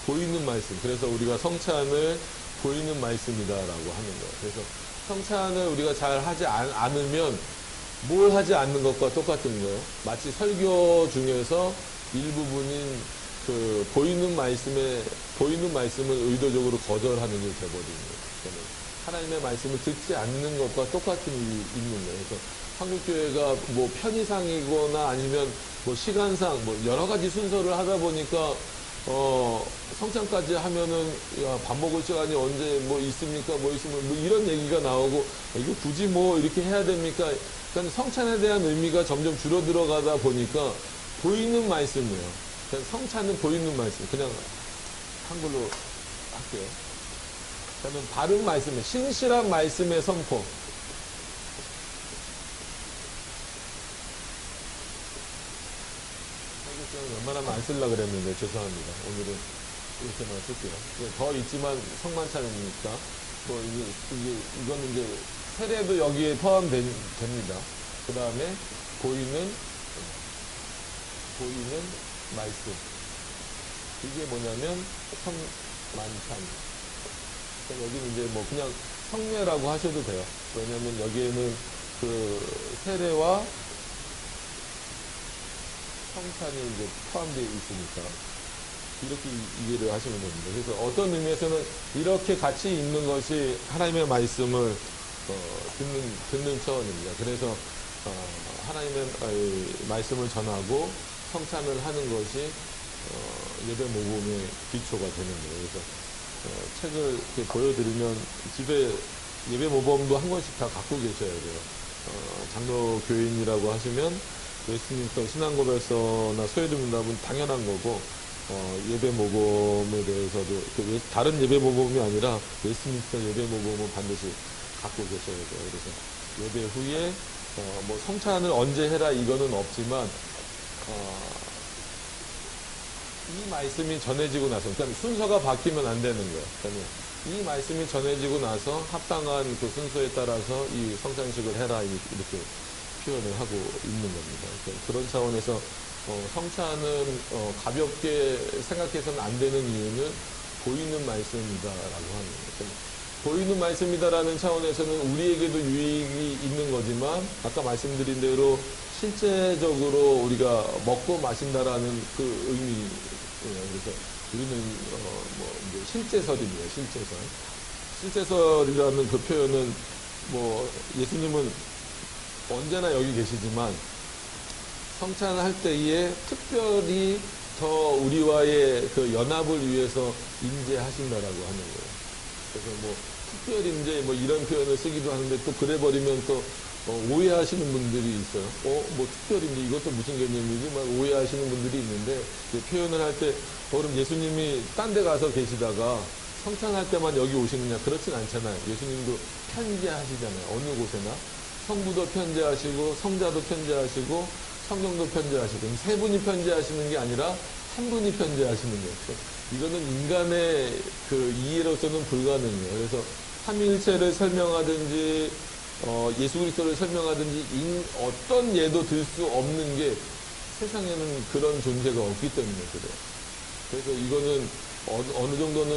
보이는 말씀. 그래서 우리가 성찬을 보이는 말씀이다라고 하는 거예요. 그래서 성찬을 우리가 잘 하지 않으면 뭘 하지 않는 것과 똑같은 거예요. 마치 설교 중에서 일부분인 그 보이는 말씀을 의도적으로 거절하는 게 되어버리는 거예요. 하나님의 말씀을 듣지 않는 것과 똑같은 일이 있는 거예요. 그래서 한국교회가 뭐 편의상이거나 아니면 뭐 시간상 뭐 여러 가지 순서를 하다 보니까 성찬까지 하면은 야, 밥 먹을 시간이 언제 뭐 있습니까? 뭐 있으면 뭐 이런 얘기가 나오고 이거 굳이 뭐 이렇게 해야 됩니까? 그러니까 성찬에 대한 의미가 점점 줄어들어가다 보니까 보이는 말씀이에요. 그냥 성찬은 보이는 말씀. 그냥 한글로 할게요. 저는 바른 말씀에 신실한 말씀의 선포. 웬만하면 안 쓰려고 그랬는데 죄송합니다. 오늘은 이렇게만 쓸게요. 더 있지만 성만찬이니까 뭐 이거는 이제 세례도 여기에 포함됩니다. 그 다음에 보이는 말씀. 이게 뭐냐면 성만찬. 여기는 이제 뭐 그냥 성례라고 하셔도 돼요. 왜냐면 여기에는 그 세례와 성찬이 이제 포함되어 있으니까. 이렇게 이해를 하시면 됩니다. 그래서 어떤 의미에서는 이렇게 같이 있는 것이 하나님의 말씀을 듣는 차원입니다. 그래서 하나님의 말씀을 전하고 성찬을 하는 것이 예배 모범의 기초가 되는 거예요. 그래서 책을 이렇게 보여드리면 집에 예배 모범도 한 권씩 다 갖고 계셔야 돼요. 장로 교인이라고 하시면 웨스트민스터 신앙고백서나 소요문답은 당연한 거고, 예배 모범에 대해서도 다른 예배 모범이 아니라 웨스트민스터 예배 모범은 반드시 갖고 계셔야 돼요. 그래서 예배 후에 뭐 성찬을 언제 해라 이거는 없지만 이 말씀이 전해지고 나서, 그러니까 순서가 바뀌면 안 되는 거예요. 그러니까 이 말씀이 전해지고 나서 합당한 그 순서에 따라서 이 성찬식을 해라 이렇게 표현을 하고 있는 겁니다. 그러니까 그런 차원에서 성찬은 가볍게 생각해서는 안 되는 이유는 보이는 말씀이다라고 하는 거예요. 보이는 말씀이다라는 차원에서는 우리에게도 유익이 있는 거지만 아까 말씀드린 대로 실제적으로 우리가 먹고 마신다라는 그 의미예요. 그래서 우리는 이제 실제설입니다. 실제설. 실제설이라는 그 표현은 예수님은 언제나 여기 계시지만 성찬할 때에 특별히 더 우리와의 그 연합을 위해서 임재하신다라고 하는 거예요. 그래서 특별 임재 이런 표현을 쓰기도 하는데 또 그래 버리면 또 오해하시는 분들이 있어요. 특별 임재 이것도 무슨 개념이지? 막 오해하시는 분들이 있는데 표현을 할 때 그럼 예수님이 딴 데 가서 계시다가 성찬할 때만 여기 오시느냐? 그렇진 않잖아요. 예수님도 편지하시잖아요. 어느 곳에나. 성부도 편지하시고 성자도 편지하시고 성령도 편지하시고 세 분이 편지하시는 게 아니라 한 분이 편지하시는 거죠. 이거는 인간의 그 이해로서는 불가능해요. 그래서 삼위일체를 설명하든지 예수 그리스도를 설명하든지 어떤 예도 들 수 없는 게 세상에는 그런 존재가 없기 때문에 그래요. 그래서 이거는 어느 정도는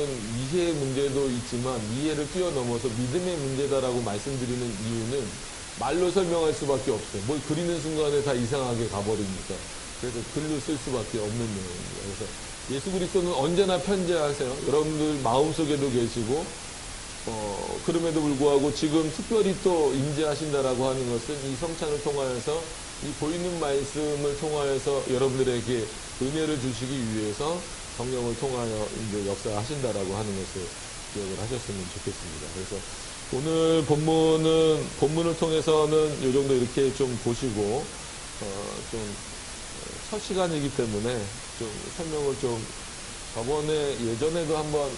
이해의 문제도 있지만 이해를 뛰어넘어서 믿음의 문제다라고 말씀드리는 이유는 말로 설명할 수밖에 없어요. 뭘 그리는 순간에 다 이상하게 가버리니까. 그래서 글로 쓸 수밖에 없는 내용입니다. 그래서 예수 그리스도는 언제나 편지하세요. 여러분들 마음속에도 계시고 그럼에도 불구하고 지금 특별히 또 임재하신다라고 하는 것은 이 성찬을 통하여서 이 보이는 말씀을 통하여서 여러분들에게 은혜를 주시기 위해서 성령을 통하여 이제 역사하신다라고 하는 것을 기억을 하셨으면 좋겠습니다. 그래서 오늘 본문을 통해서는 이 정도 이렇게 좀 보시고 좀 첫 시간이기 때문에 좀 설명을 좀 예전에도 한번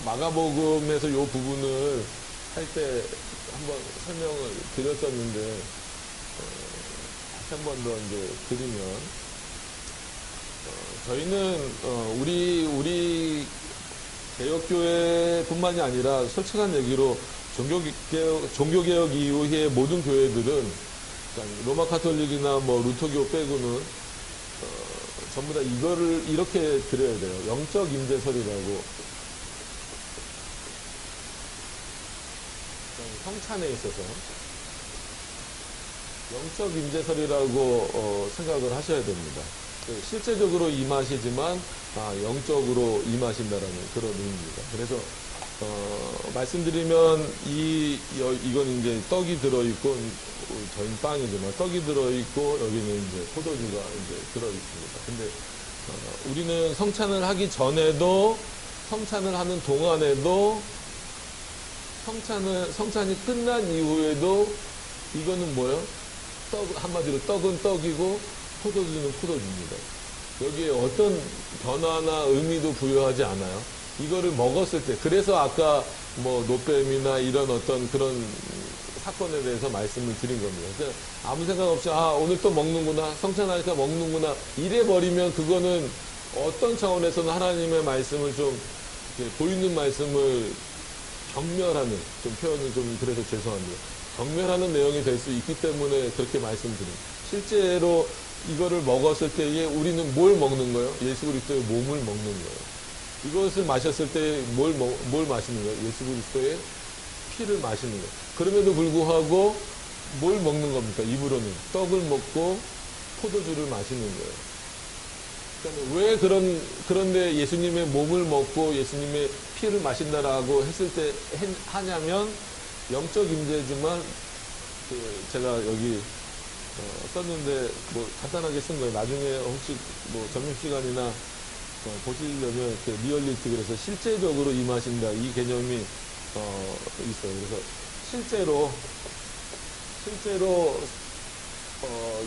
마가복음에서 이 부분을 할 때 한번 설명을 드렸었는데 다시 한 번 더 이제 드리면 저희는 우리 개혁교회뿐만이 아니라 솔직한 얘기로 종교개혁 이후의 모든 교회들은 로마 카톨릭이나 루터교 빼고는 전부 다 이거를 이렇게 드려야 돼요. 영적 임재설이라고. 성찬에 있어서 영적 임재설이라고 생각을 하셔야 됩니다. 실제적으로 임하시지만 영적으로 임하신다라는 그런 의미입니다. 그래서 말씀드리면 이건 이제 떡이 들어있고 저희는 빵이지만 떡이 들어있고 여기는 이제 포도주가 이제 들어있습니다. 근데 우리는 성찬을 하기 전에도 성찬을 하는 동안에도 성찬이 끝난 이후에도 이거는 뭐예요? 한마디로 떡은 떡이고 포도주는 포도주입니다. 여기에 어떤 변화나 의미도 부여하지 않아요. 이거를 먹었을 때, 그래서 아까 노뱀이나 이런 어떤 그런 사건에 대해서 말씀을 드린 겁니다. 그러니까 아무 생각 없이 오늘 또 먹는구나, 성찬하니까 먹는구나 이래 버리면 그거는 어떤 차원에서는 하나님의 말씀을 좀 보이는 말씀을 경멸하는, 좀 표현이 좀 그래서 죄송합니다. 경멸하는 내용이 될 수 있기 때문에 그렇게 말씀드립니다. 실제로 이거를 먹었을 때에 우리는 뭘 먹는 거예요? 예수 그리스도의 몸을 먹는 거예요. 이것을 마셨을 때 뭘 마시는 거예요? 예수 그리스도의 피를 마시는 거예요. 그럼에도 불구하고 뭘 먹는 겁니까? 입으로는 떡을 먹고 포도주를 마시는 거예요. 그러니까 왜 그런데 예수님의 몸을 먹고 예수님의 피를 마신다라고 했을 때 하냐면, 영적 임재지만, 제가 여기, 썼는데, 뭐, 간단하게 쓴 거예요. 나중에 혹시 뭐, 점심시간이나, 보시려면, 이렇게 리얼리티, 그래서 실제적으로 임하신다. 이 개념이, 있어요. 그래서 실제로,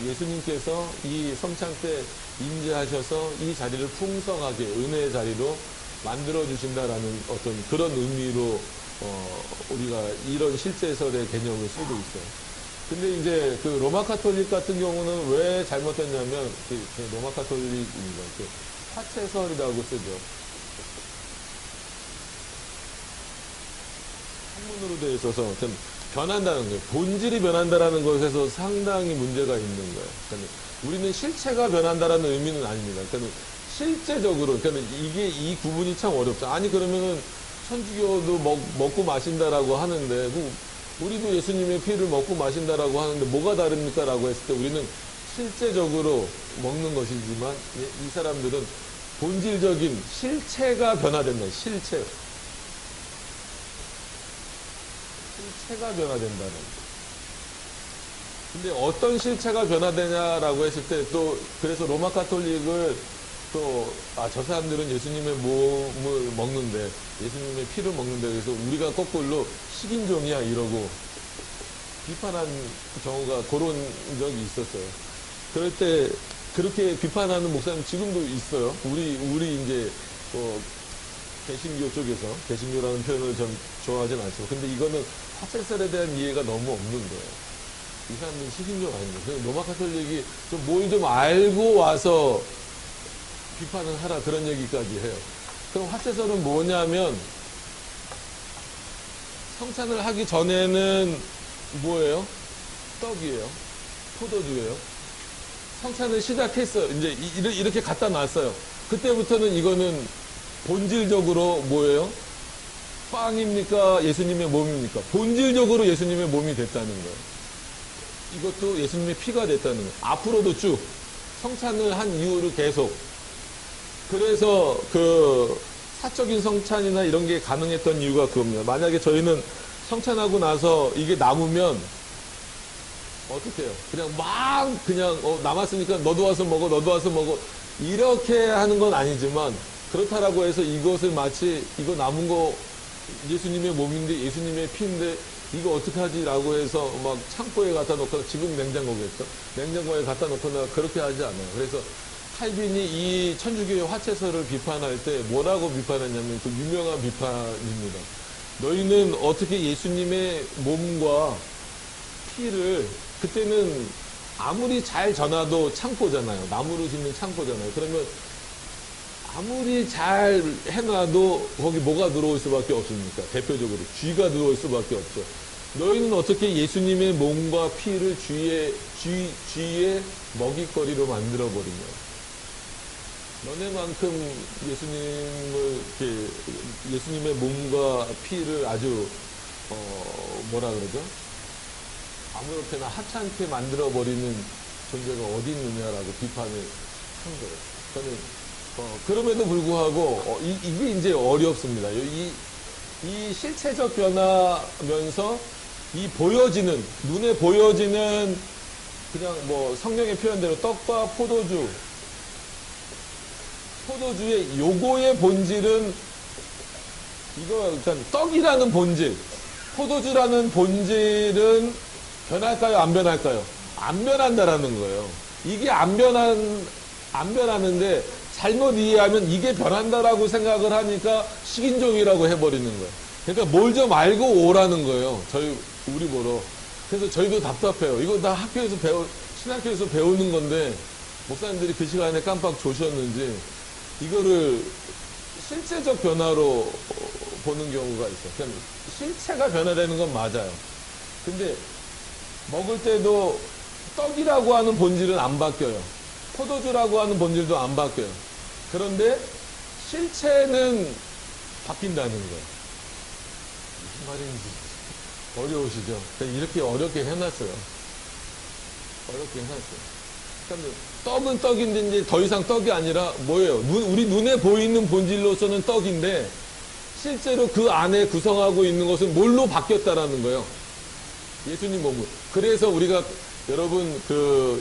예수님께서 이 성찬 때 임재하셔서 이 자리를 풍성하게 은혜의 자리로 만들어 주신다라는 어떤 그런 의미로 우리가 이런 실제설의 개념을 쓰고 있어요. 근데 이제 그 로마 카톨릭 같은 경우는 왜 잘못됐냐면 그 로마 카톨릭입니다. 그 화채설이라고 쓰죠. 한문으로 되어 있어서 좀 변한다는 거예요. 본질이 변한다라는 것에서 상당히 문제가 있는 거예요. 그러니까 우리는 실체가 변한다라는 의미는 아닙니다. 그러니까 실제적으로, 그러니까 이 구분이 참 어렵죠. 아니, 그러면은 천주교도 먹고 마신다라고 하는데, 우리도 예수님의 피를 먹고 마신다라고 하는데 뭐가 다릅니까? 라고 했을 때 우리는 실제적으로 먹는 것이지만 이 사람들은 본질적인 실체가 변화된다. 실체가 변화된다는. 근데 어떤 실체가 변화되냐라고 했을 때 또 그래서 로마 카톨릭을 또 저 사람들은 예수님의 몸을 먹는데 예수님의 피를 먹는데 그래서 우리가 거꾸로 식인종이야 이러고 비판한 경우가 그런 적이 있었어요. 그럴 때 그렇게 비판하는 목사님 지금도 있어요. 우리 이제 개신교 쪽에서, 개신교라는 표현을 전 좋아하진 않죠. 근데 이거는 화채설에 대한 이해가 너무 없는 거예요. 이 사람들은 식인종 아닙니다. 로마 카톨릭이 좀 뭘 좀 알고 와서 비판을 하라 그런 얘기까지 해요. 그럼 화채설은 뭐냐면 성찬을 하기 전에는 뭐예요? 떡이에요. 포도주예요. 성찬을 시작했어요. 이제 이렇게 갖다 놨어요. 그때부터는 이거는 본질적으로 뭐예요? 빵입니까? 예수님의 몸입니까? 본질적으로 예수님의 몸이 됐다는 거예요. 이것도 예수님의 피가 됐다는 거예요. 앞으로도 쭉 성찬을 한 이후로 계속. 그래서 그 사적인 성찬이나 이런 게 가능했던 이유가 그겁니다. 만약에 저희는 성찬하고 나서 이게 남으면 어떻게 해요? 그냥 막 그냥 남았으니까 너도 와서 먹어, 너도 와서 먹어 이렇게 하는 건 아니지만 그렇다라고 해서 이것을 마치 이거 남은 거 예수님의 몸인데 예수님의 피인데 이거 어떡하지? 라고 해서 막 창고에 갖다 놓거나 지금 냉장고겠죠? 냉장고에 갖다 놓거나 그렇게 하지 않아요. 그래서 칼빈이 이 천주교의 화채설을 비판할 때 뭐라고 비판했냐면 그 유명한 비판입니다. 너희는 어떻게 예수님의 몸과 피를 그때는 아무리 잘 전화도 창고잖아요. 나무로 짓는 창고잖아요. 그러면 아무리 잘 해놔도 거기 뭐가 들어올 수밖에 없습니까? 대표적으로 쥐가 들어올 수밖에 없죠. 너희는 어떻게 예수님의 몸과 피를 쥐의 먹잇거리로 만들어버리냐. 너네만큼 예수님의 몸과 피를 아주 뭐라 그러죠? 아무렇게나 하찮게 만들어버리는 존재가 어디 있느냐라고 비판을 한 거예요. 저는 그럼에도 불구하고 이게 이제 어렵습니다. 이 실체적 변화면서 이 눈에 보여지는 그냥 뭐 성경의 표현대로 떡과 포도주의 요거의 본질은 이거 일단 떡이라는 본질, 포도주라는 본질은 변할까요? 안 변할까요? 안 변한다라는 거예요. 이게 안 변하는데 잘못 이해하면 이게 변한다라고 생각을 하니까 식인종이라고 해버리는 거예요. 그러니까 뭘 좀 알고 오라는 거예요. 우리 보러. 그래서 저희도 답답해요. 이거 다 신학교에서 배우는 건데 목사님들이 그 시간에 깜빡 조셨는지 이거를 실제적 변화로 보는 경우가 있어요. 그냥 실체가 변화되는 건 맞아요. 근데 먹을 때도 떡이라고 하는 본질은 안 바뀌어요. 포도주라고 하는 본질도 안 바뀌어요. 그런데 실체는 바뀐다는 거예요. 무슨 말인지 어려우시죠? 이렇게 어렵게 해놨어요. 그러니까 떡은 떡인데 이제 더 이상 떡이 아니라 뭐예요? 우리 눈에 보이는 본질로서는 떡인데 실제로 그 안에 구성하고 있는 것은 뭘로 바뀌었다라는 거예요. 예수님 몸을. 그래서 우리가 여러분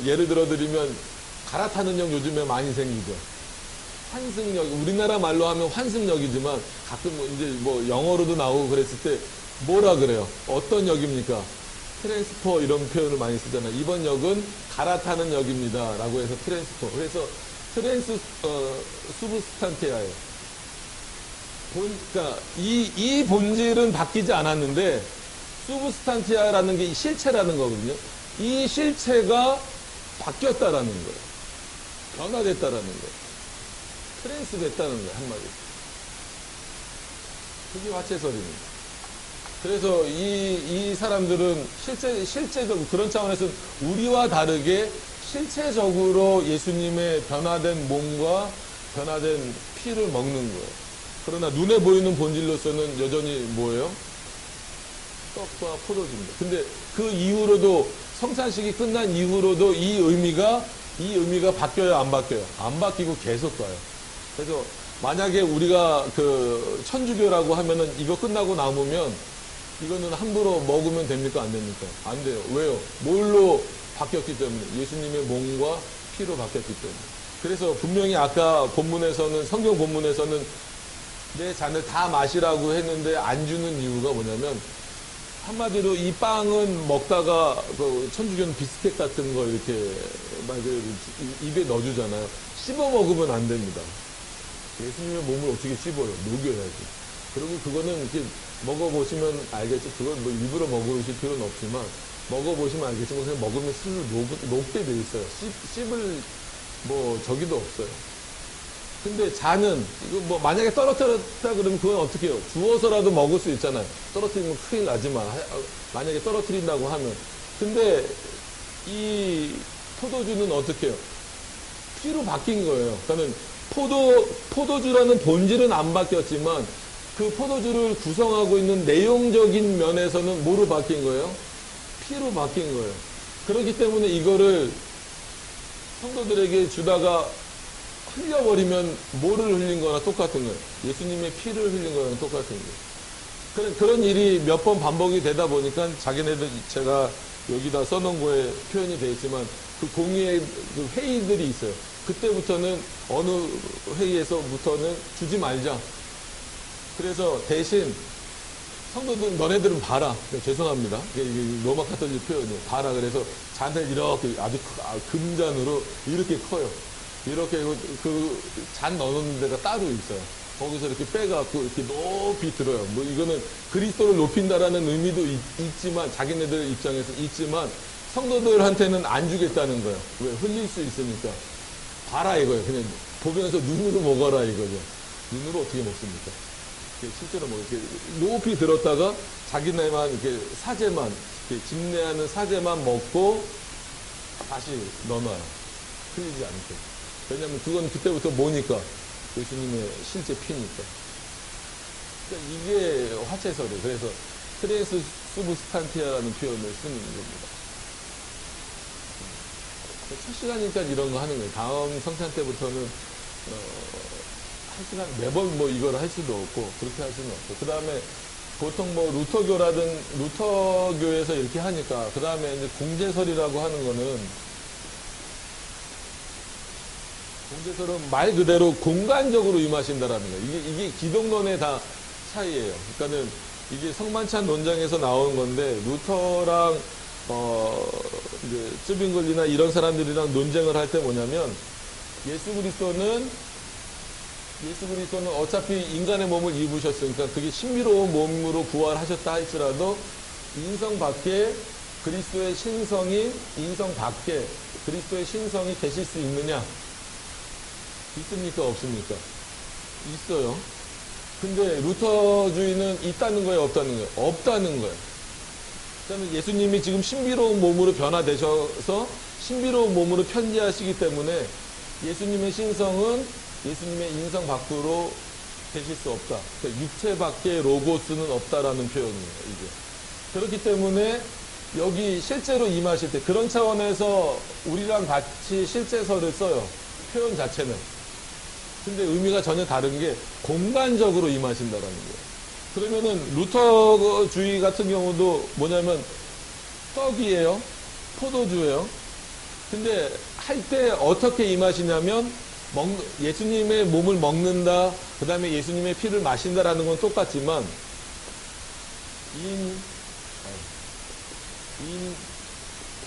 예를 들어 드리면 갈아타는 역 요즘에 많이 생기죠. 환승역, 우리나라 말로 하면 환승역이지만 가끔 이제 뭐 영어로도 나오고 그랬을 때 뭐라 그래요? 어떤 역입니까? 트랜스퍼 이런 표현을 많이 쓰잖아요. 이번 역은 갈아타는 역입니다. 라고 해서 트랜스퍼. 그래서 수브스탄티아예요. 그러니까 이 본질은 바뀌지 않았는데 수브스탄티아라는 게 실체라는 거거든요. 이 실체가 바뀌었다라는 거예요. 변화됐다라는 거예요. 트랜스 됐다는 거예요. 한마디로. 그게 화채설입니다. 그래서 이 사람들은 실제적으로 그런 차원에서 우리와 다르게 실체적으로 예수님의 변화된 몸과 변화된 피를 먹는 거예요. 그러나 눈에 보이는 본질로서는 여전히 뭐예요? 떡과 포도주입니다. 근데 그 이후로도 성찬식이 끝난 이후로도 이 의미가 바뀌어요, 안 바뀌어요? 안 바뀌고 계속 가요. 그래서 만약에 우리가 천주교라고 하면은 이거 끝나고 남으면 이거는 함부로 먹으면 됩니까? 안 됩니까? 안 돼요. 왜요? 뭘로 바뀌었기 때문에. 예수님의 몸과 피로 바뀌었기 때문에. 그래서 분명히 아까 성경 본문에서는 내 잔을 다 마시라고 했는데 안 주는 이유가 뭐냐면 한마디로 이 빵은 먹다가 천주교는 비스켓 같은 거 이렇게 입에 넣어주잖아요. 씹어 먹으면 안 됩니다. 예수님의 몸을 어떻게 씹어요? 녹여야지. 그리고 그거는 이렇게 먹어보시면 알겠죠. 그건 뭐 일부러 먹으실 필요는 없지만 먹어보시면 알겠지만 그냥 먹으면 슬슬 녹게 돼 있어요. 씹을 저기도 없어요. 근데 잔은 이거 만약에 떨어뜨렸다 그러면 그건 어떻게 해요? 주워서라도 먹을 수 있잖아요. 떨어뜨리면 큰일 나지만 만약에 떨어뜨린다고 하면. 근데 이 포도주는 어떻게 해요? 피로 바뀐 거예요. 그러니까 포도주라는 본질은 안 바뀌었지만 그 포도주를 구성하고 있는 내용적인 면에서는 뭐로 바뀐 거예요? 피로 바뀐 거예요. 그렇기 때문에 이거를 성도들에게 주다가 흘려버리면 뭐를 흘린 거나 똑같은 거예요. 예수님의 피를 흘린 거랑 똑같은 거예요. 그런 일이 몇 번 반복이 되다 보니까 자기네들 제가 여기다 써놓은 거에 표현이 되어 있지만 그 공의의 회의들이 있어요. 그때부터는 어느 회의에서부터는 주지 말자. 그래서 대신 성도들 너네들은 봐라. 죄송합니다. 이게 로마 카톨릭 표현이에요. 봐라. 그래서 잔을 이렇게 아주 금잔으로 이렇게 커요. 이렇게 잔 넣는 데가 따로 있어요. 거기서 이렇게 빼갖고 이렇게 높이 들어요. 이거는 그리스도를 높인다라는 의미도 있지만 자기네들 입장에서 있지만 성도들한테는 안 주겠다는 거예요. 왜? 흘릴 수 있으니까. 봐라 이거예요. 그냥 보면서 눈으로 먹어라 이거죠. 눈으로 어떻게 먹습니까? 실제로 이렇게 높이 들었다가 자기네만 이렇게 사제만 이렇게 집례하는 사제만 먹고 다시 넣어놔요. 흘리지 않게. 왜냐면 그건 그때부터 뭐니까? 예수님의 실제 피니까. 그러니까 이게 화채설이에요. 그래서 트레스 수브스탄티아라는 표현을 쓰는 겁니다. 첫 시간이니까 이런 거 하는 거예요. 다음 성찬 때부터는 한 시간 매번 이걸 할 수도 없고 그렇게 할 수는 없고 그 다음에 보통 루터교에서 이렇게 하니까 그 다음에 이제 공제설이라고 하는 거는 공제설은 말 그대로 공간적으로 임하신다라는 거예요. 이게 기독론의 다 차이예요. 그러니까는 이게 성만찬 논장에서 나오는 건데 루터랑 이제 쯔빙글리나 이런 사람들이랑 논쟁을 할 때 뭐냐면 예수 그리스도는 어차피 인간의 몸을 입으셨으니까 그게 신비로운 몸으로 부활하셨다 할지라도 인성 밖에 그리스도의 신성이 인성 밖에 그리스도의 신성이 계실 수 있느냐? 있습니까? 없습니까? 있어요. 근데 루터주의는 있다는 거예요? 없다는 거예요? 없다는 거예요. 그러면 예수님이 지금 신비로운 몸으로 변화되셔서 신비로운 몸으로 편지하시기 때문에 예수님의 신성은 예수님의 인성 밖으로 계실 수 없다. 그러니까 육체 밖에 로고스는 없다라는 표현이에요. 이게. 그렇기 때문에 여기 실제로 임하실 때 그런 차원에서 우리랑 같이 실제서를 써요. 표현 자체는. 근데 의미가 전혀 다른 게 공간적으로 임하신다라는 거예요. 그러면은 루터주의 같은 경우도 뭐냐면 떡이에요. 포도주예요. 근데 할 때 어떻게 임하시냐면 예수님의 몸을 먹는다. 그 다음에 예수님의 피를 마신다라는 건 똑같지만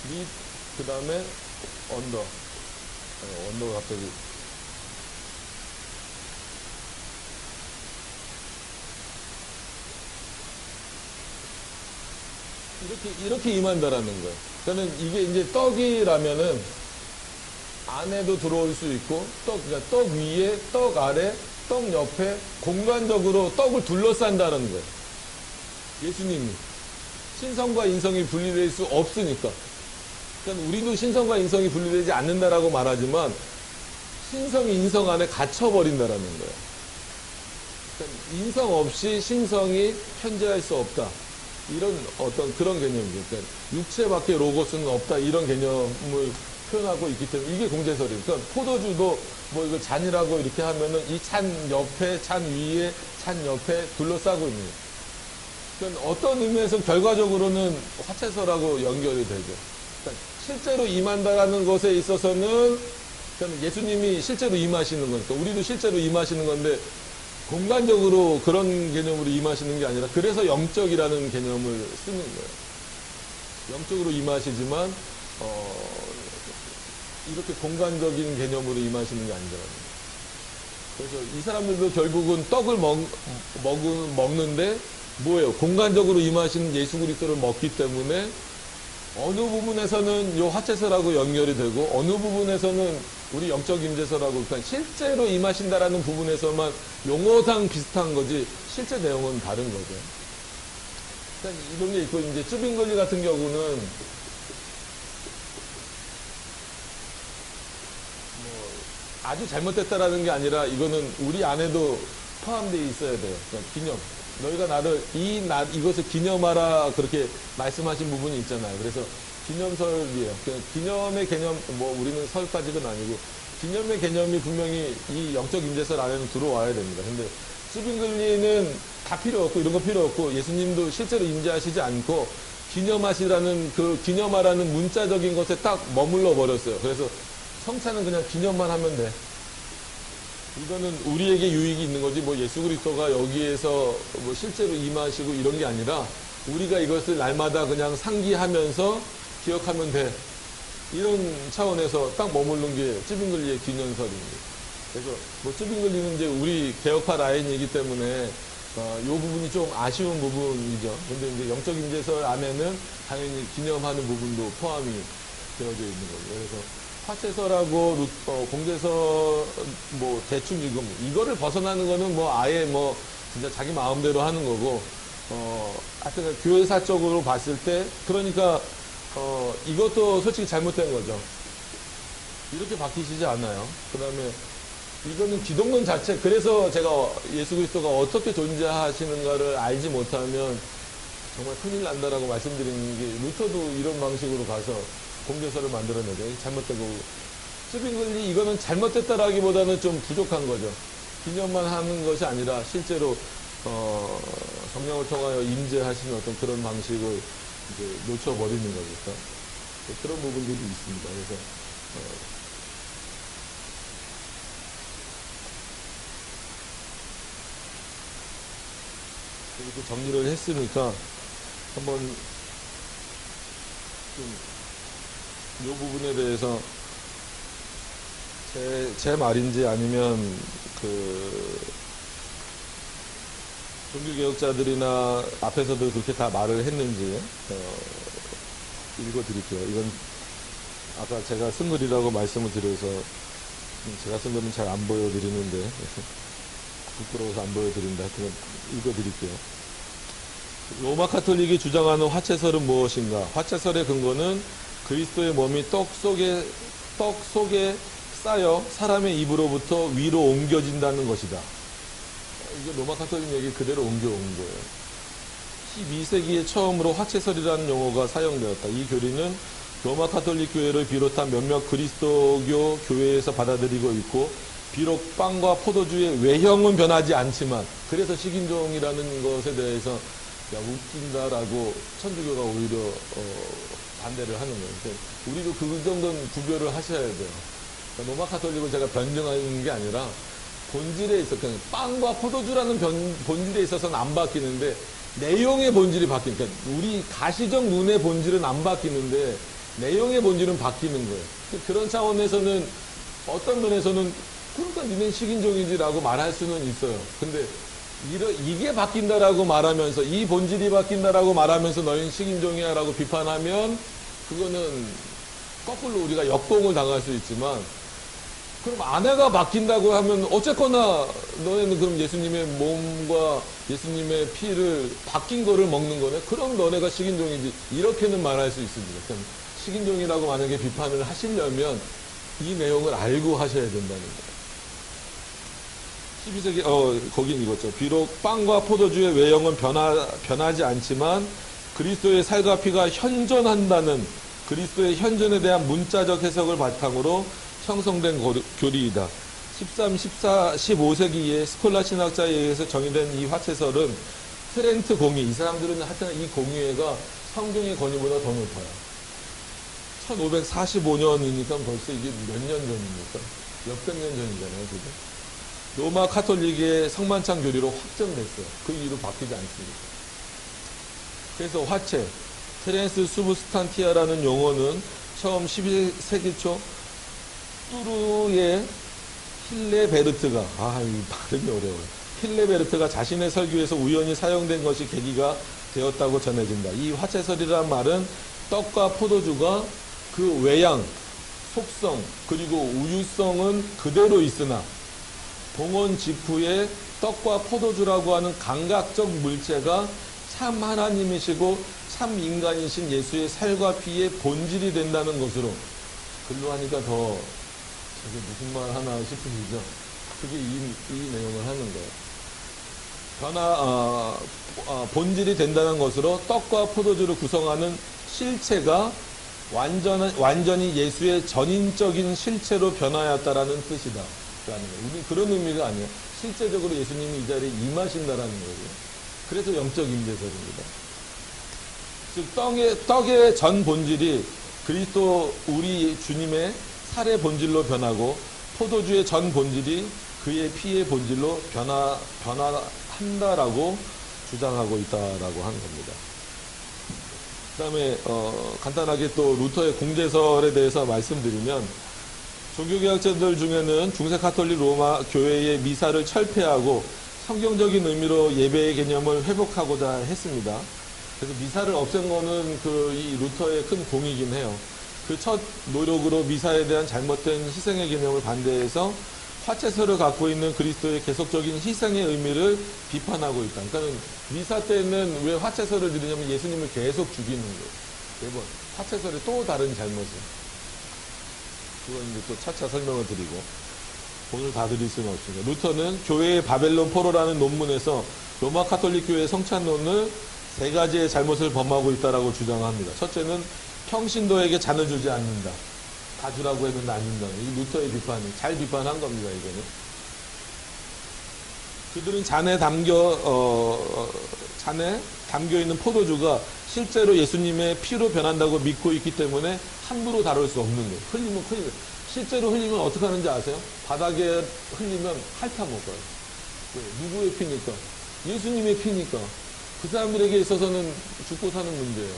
밑, 그 다음에 언더가 갑자기 이렇게 임한다라는 거예요. 그러니까 이게 이제 떡이라면은 안에도 들어올 수 있고 그러니까 떡 위에, 떡 아래, 떡 옆에 공간적으로 떡을 둘러싼다는 거예요. 예수님이 신성과 인성이 분리될 수 없으니까. 그러니까 우리도 신성과 인성이 분리되지 않는다라고 말하지만 신성이 인성 안에 갇혀버린다라는 거예요. 그러니까 인성 없이 신성이 현재할 수 없다. 이런 어떤 그런 개념이죠. 그러니까 육체밖에 로고스는 없다. 이런 개념을 표현하고 있기 때문에 이게 공제설이에요. 그러니까 포도주도 뭐 이거 잔이라고 이렇게 하면은 이 잔 옆에, 잔 위에, 잔 옆에 둘러싸고 있는 거예요. 그러니까 어떤 의미에서 결과적으로는 화채설하고 연결이 되죠. 그러니까 실제로 임한다라는 것에 있어서는 그러니까 예수님이 실제로 임하시는 거니까 우리도 실제로 임하시는 건데 공간적으로 그런 개념으로 임하시는 게 아니라 그래서 영적이라는 개념을 쓰는 거예요. 영적으로 임하시지만 이렇게 공간적인 개념으로 임하시는 게 아니더라고요. 그래서 이 사람들도 결국은 떡을 먹는데 뭐예요? 공간적으로 임하신 예수 그리스도를 먹기 때문에 어느 부분에서는 요 화채설하고 연결이 되고 어느 부분에서는 우리 영적 임재설하고 그러니까 실제로 임하신다라는 부분에서만 용어상 비슷한 거지 실제 내용은 다른 거죠. 그러니까 이런 게 있고 이제 쯔빙글리 같은 경우는 뭐 아주 잘못됐다라는 게 아니라 이거는 우리 안에도 포함되어 있어야 돼요. 그러니까 기념. 너희가 나를 이것을 기념하라 그렇게 말씀하신 부분이 있잖아요. 그래서 기념설이에요. 기념의 개념 뭐 우리는 설까지는 아니고 기념의 개념이 분명히 이 영적 임재설 안에는 들어와야 됩니다. 근데 쯔빙글리는 다 필요 없고 이런 거 필요 없고 예수님도 실제로 임재하시지 않고 기념하시라는 그 기념하라는 문자적인 것에 딱 머물러 버렸어요. 그래서 성찬은 그냥 기념만 하면 돼. 이거는 우리에게 유익이 있는 거지 뭐 예수 그리스도가 여기에서 뭐 실제로 임하시고 이런 게 아니라 우리가 이것을 날마다 그냥 상기하면서 기억하면 돼. 이런 차원에서 딱 머무른 게 쯔빙글리의 기념설입니다. 그래서 뭐 쯔빙글리는 이제 우리 개혁파 라인이기 때문에 이 부분이 좀 아쉬운 부분이죠. 근데 이제 영적 임재설 안에는 당연히 기념하는 부분도 포함이 되어져 있는 거죠. 그래서 화채설하고 공제설 뭐 대충 지금 이거를 벗어나는 거는 뭐 아예 뭐 진짜 자기 마음대로 하는 거고 하여튼 교회사적으로 봤을 때 그러니까 이것도 솔직히 잘못된 거죠. 이렇게 바뀌시지 않아요. 그 다음에 이거는 기독론 자체 그래서 제가 예수 그리스도가 어떻게 존재하시는가를 알지 못하면 정말 큰일 난다라고 말씀드리는 게 루터도 이런 방식으로 가서 공제설을 만들어내죠. 잘못되고 쯔빙글리 이거는 잘못됐다라기보다는 좀 부족한 거죠. 기념만 하는 것이 아니라 실제로 성령을 통하여 임재하시는 어떤 그런 방식을 이제 놓쳐버리는 거니까 그런 부분들이 있습니다. 그래서 이렇게 정리를 했으니까 한번 좀 이 부분에 대해서 제 말인지 아니면 종교개혁자들이나 앞에서도 그렇게 다 말을 했는지 읽어드릴게요. 이건 아까 제가 쓴 글이라고 말씀을 드려서 제가 쓴 글은 잘 안 보여드리는데 부끄러워서 안 보여드린다. 하여튼 읽어드릴게요. 로마 카톨릭이 주장하는 화채설은 무엇인가? 화채설의 근거는 그리스도의 몸이 떡 속에 쌓여 사람의 입으로부터 위로 옮겨진다는 것이다. 이게 로마 카톨릭 얘기 그대로 옮겨온 거예요. 12세기에 처음으로 화채설이라는 용어가 사용되었다. 이 교리는 로마 가톨릭 교회를 비롯한 몇몇 그리스도교 교회에서 받아들이고 있고, 비록 빵과 포도주의 외형은 변하지 않지만, 그래서 식인종이라는 것에 대해서 야, 웃긴다라고 천주교가 오히려 반대를 하는 거예요. 그러니까 우리도 그 정도는 구별을 하셔야 돼요. 그러니까 로마 가톨릭을 제가 변증하는 게 아니라 본질에 있어, 그냥 빵과 포도주라는 본질에 있어서는 안 바뀌는데 내용의 본질이 바뀌니까, 우리 가시적 눈의 본질은 안 바뀌는데 내용의 본질은 바뀌는 거예요. 그런 차원에서는 어떤 면에서는 그러니까 니네 식인종이지라고 말할 수는 있어요. 근데 이게 바뀐다라고 말하면서, 이 본질이 바뀐다라고 말하면서 너희는 식인종이야 라고 비판하면 그거는 거꾸로 우리가 역공을 당할 수 있지만, 그럼 아내가 바뀐다고 하면 어쨌거나 너네는 그럼 예수님의 몸과 예수님의 피를 바뀐 거를 먹는 거네? 그럼 너네가 식인종이지, 이렇게는 말할 수 있습니다. 그럼 식인종이라고 만약에 비판을 하시려면 이 내용을 알고 하셔야 된다는 거예요. 12세기, 거긴 이거죠. 비록 빵과 포도주의 외형은 변하지 않지만 그리스도의 살과 피가 현존한다는 그리스도의 현존에 대한 문자적 해석을 바탕으로 형성된 교리이다. 13, 14, 15세기에 스콜라 신학자에 의해서 정의된 이 화채설은 트렌트 공의, 이 사람들은 하여튼 이 공의회가 성경의 권위보다 더 높아요. 1545년이니까 벌써 이게 몇 년 전입니까? 몇백 년 전이잖아요, 그죠? 로마 카톨릭의 성만찬 교리로 확정됐어요. 그 이후로 바뀌지 않습니다. 그래서 화채, 테렌스 수브스탄티아라는 용어는 처음 12세기 초 뚜르의 힐레베르트가, 이 발음이 어려워요. 힐레베르트가 자신의 설교에서 우연히 사용된 것이 계기가 되었다고 전해진다. 이 화채설이라는 말은 떡과 포도주가 그 외양, 속성, 그리고 우유성은 그대로 있으나 동원 직후에 떡과 포도주라고 하는 감각적 물체가 참 하나님이시고 참 인간이신 예수의 살과 피의 본질이 된다는 것으로, 글로 하니까 더 저게 무슨 말 하나 싶으시죠? 그게 이 내용을 하는 거예요. 본질이 된다는 것으로 떡과 포도주를 구성하는 실체가 완전히 예수의 전인적인 실체로 변화하였다라는 뜻이다. 라는 거예요. 우리 그런 의미가 아니에요. 실제적으로 예수님이 이 자리에 임하신다라는 거예요. 그래서 영적 임재설입니다. 즉 떡의 전 본질이 그리스도 우리 주님의 살의 본질로 변하고, 포도주의 전 본질이 그의 피의 본질로 변화한다라고 주장하고 있다라고 하는 겁니다. 그 다음에 간단하게 또 루터의 공제설에 대해서 말씀드리면, 종교개혁자들 중에는 중세 카톨릭 로마 교회의 미사를 철폐하고 성경적인 의미로 예배의 개념을 회복하고자 했습니다. 그래서 미사를 없앤 거는 이 루터의 큰 공이긴 해요. 그 첫 노력으로 미사에 대한 잘못된 희생의 개념을 반대해서 화채설을 갖고 있는 그리스도의 계속적인 희생의 의미를 비판하고 있다. 그러니까 미사 때는 왜 화채설을 드리냐면 예수님을 계속 죽이는 거예요. 매번 화채설의 또 다른 잘못이에요. 그건 이제 또 차차 설명을 드리고, 오늘 다 드릴 수는 없습니다. 루터는 교회의 바벨론 포로라는 논문에서 로마 카톨릭 교회의 성찬론을 세 가지의 잘못을 범하고 있다라고 주장합니다. 첫째는 평신도에게 잔을 주지 않는다. 다 주라고 했는데 안 준다. 이 루터의 비판이 잘 비판한 겁니다. 이거는 그들은 잔에 담겨 있는 포도주가 실제로 예수님의 피로 변한다고 믿고 있기 때문에 함부로 다룰 수 없는 거예요. 흘리면 큰일. 실제로 흘리면 어떻게 하는지 아세요? 바닥에 흘리면 핥아먹어요. 누구의 피니까? 예수님의 피니까. 그 사람들에게 있어서는 죽고 사는 문제예요.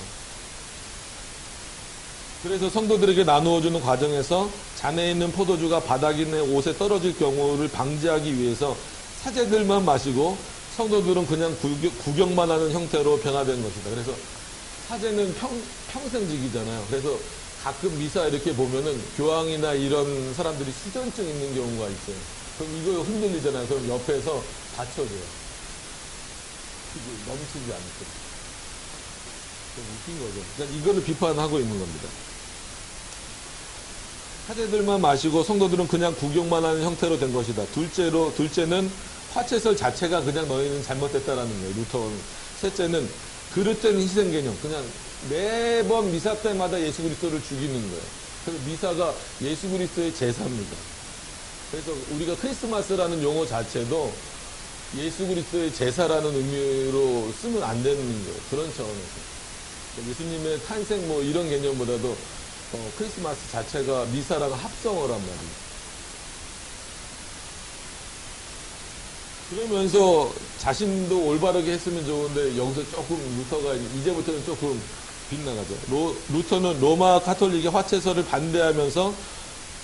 그래서 성도들에게 나누어주는 과정에서 잔에 있는 포도주가 바닥이나 옷에 떨어질 경우를 방지하기 위해서 사제들만 마시고 성도들은 그냥 구경만 하는 형태로 변화된 것이다. 그래서 사제는 평생 지기잖아요. 그래서 가끔 미사 이렇게 보면은 교황이나 이런 사람들이 수전증 있는 경우가 있어요. 그럼 이거 흔들리잖아요. 그럼 옆에서 받쳐줘요. 넘치지 않게. 좀 웃긴 거죠. 그러니까 이거를 비판하고 있는 겁니다. 사제들만 마시고 성도들은 그냥 구경만 하는 형태로 된 것이다. 둘째는 화채설 자체가 그냥 너희는 잘못됐다라는 거예요. 루터는. 셋째는 그릇된 희생 개념. 그냥 매번 미사 때마다 예수 그리스도를 죽이는 거예요. 그래서 미사가 예수 그리스도의 제사입니다. 그래서 우리가 크리스마스라는 용어 자체도 예수 그리스도의 제사라는 의미로 쓰면 안 되는 거예요. 그런 차원에서. 예수님의 탄생 뭐 이런 개념보다도 크리스마스 자체가 미사랑 합성어란 말이에요. 그러면서 자신도 올바르게 했으면 좋은데 여기서 조금 루터가 이제부터는 조금 빗나가죠. 루터는 로마 카톨릭의 화채설을 반대하면서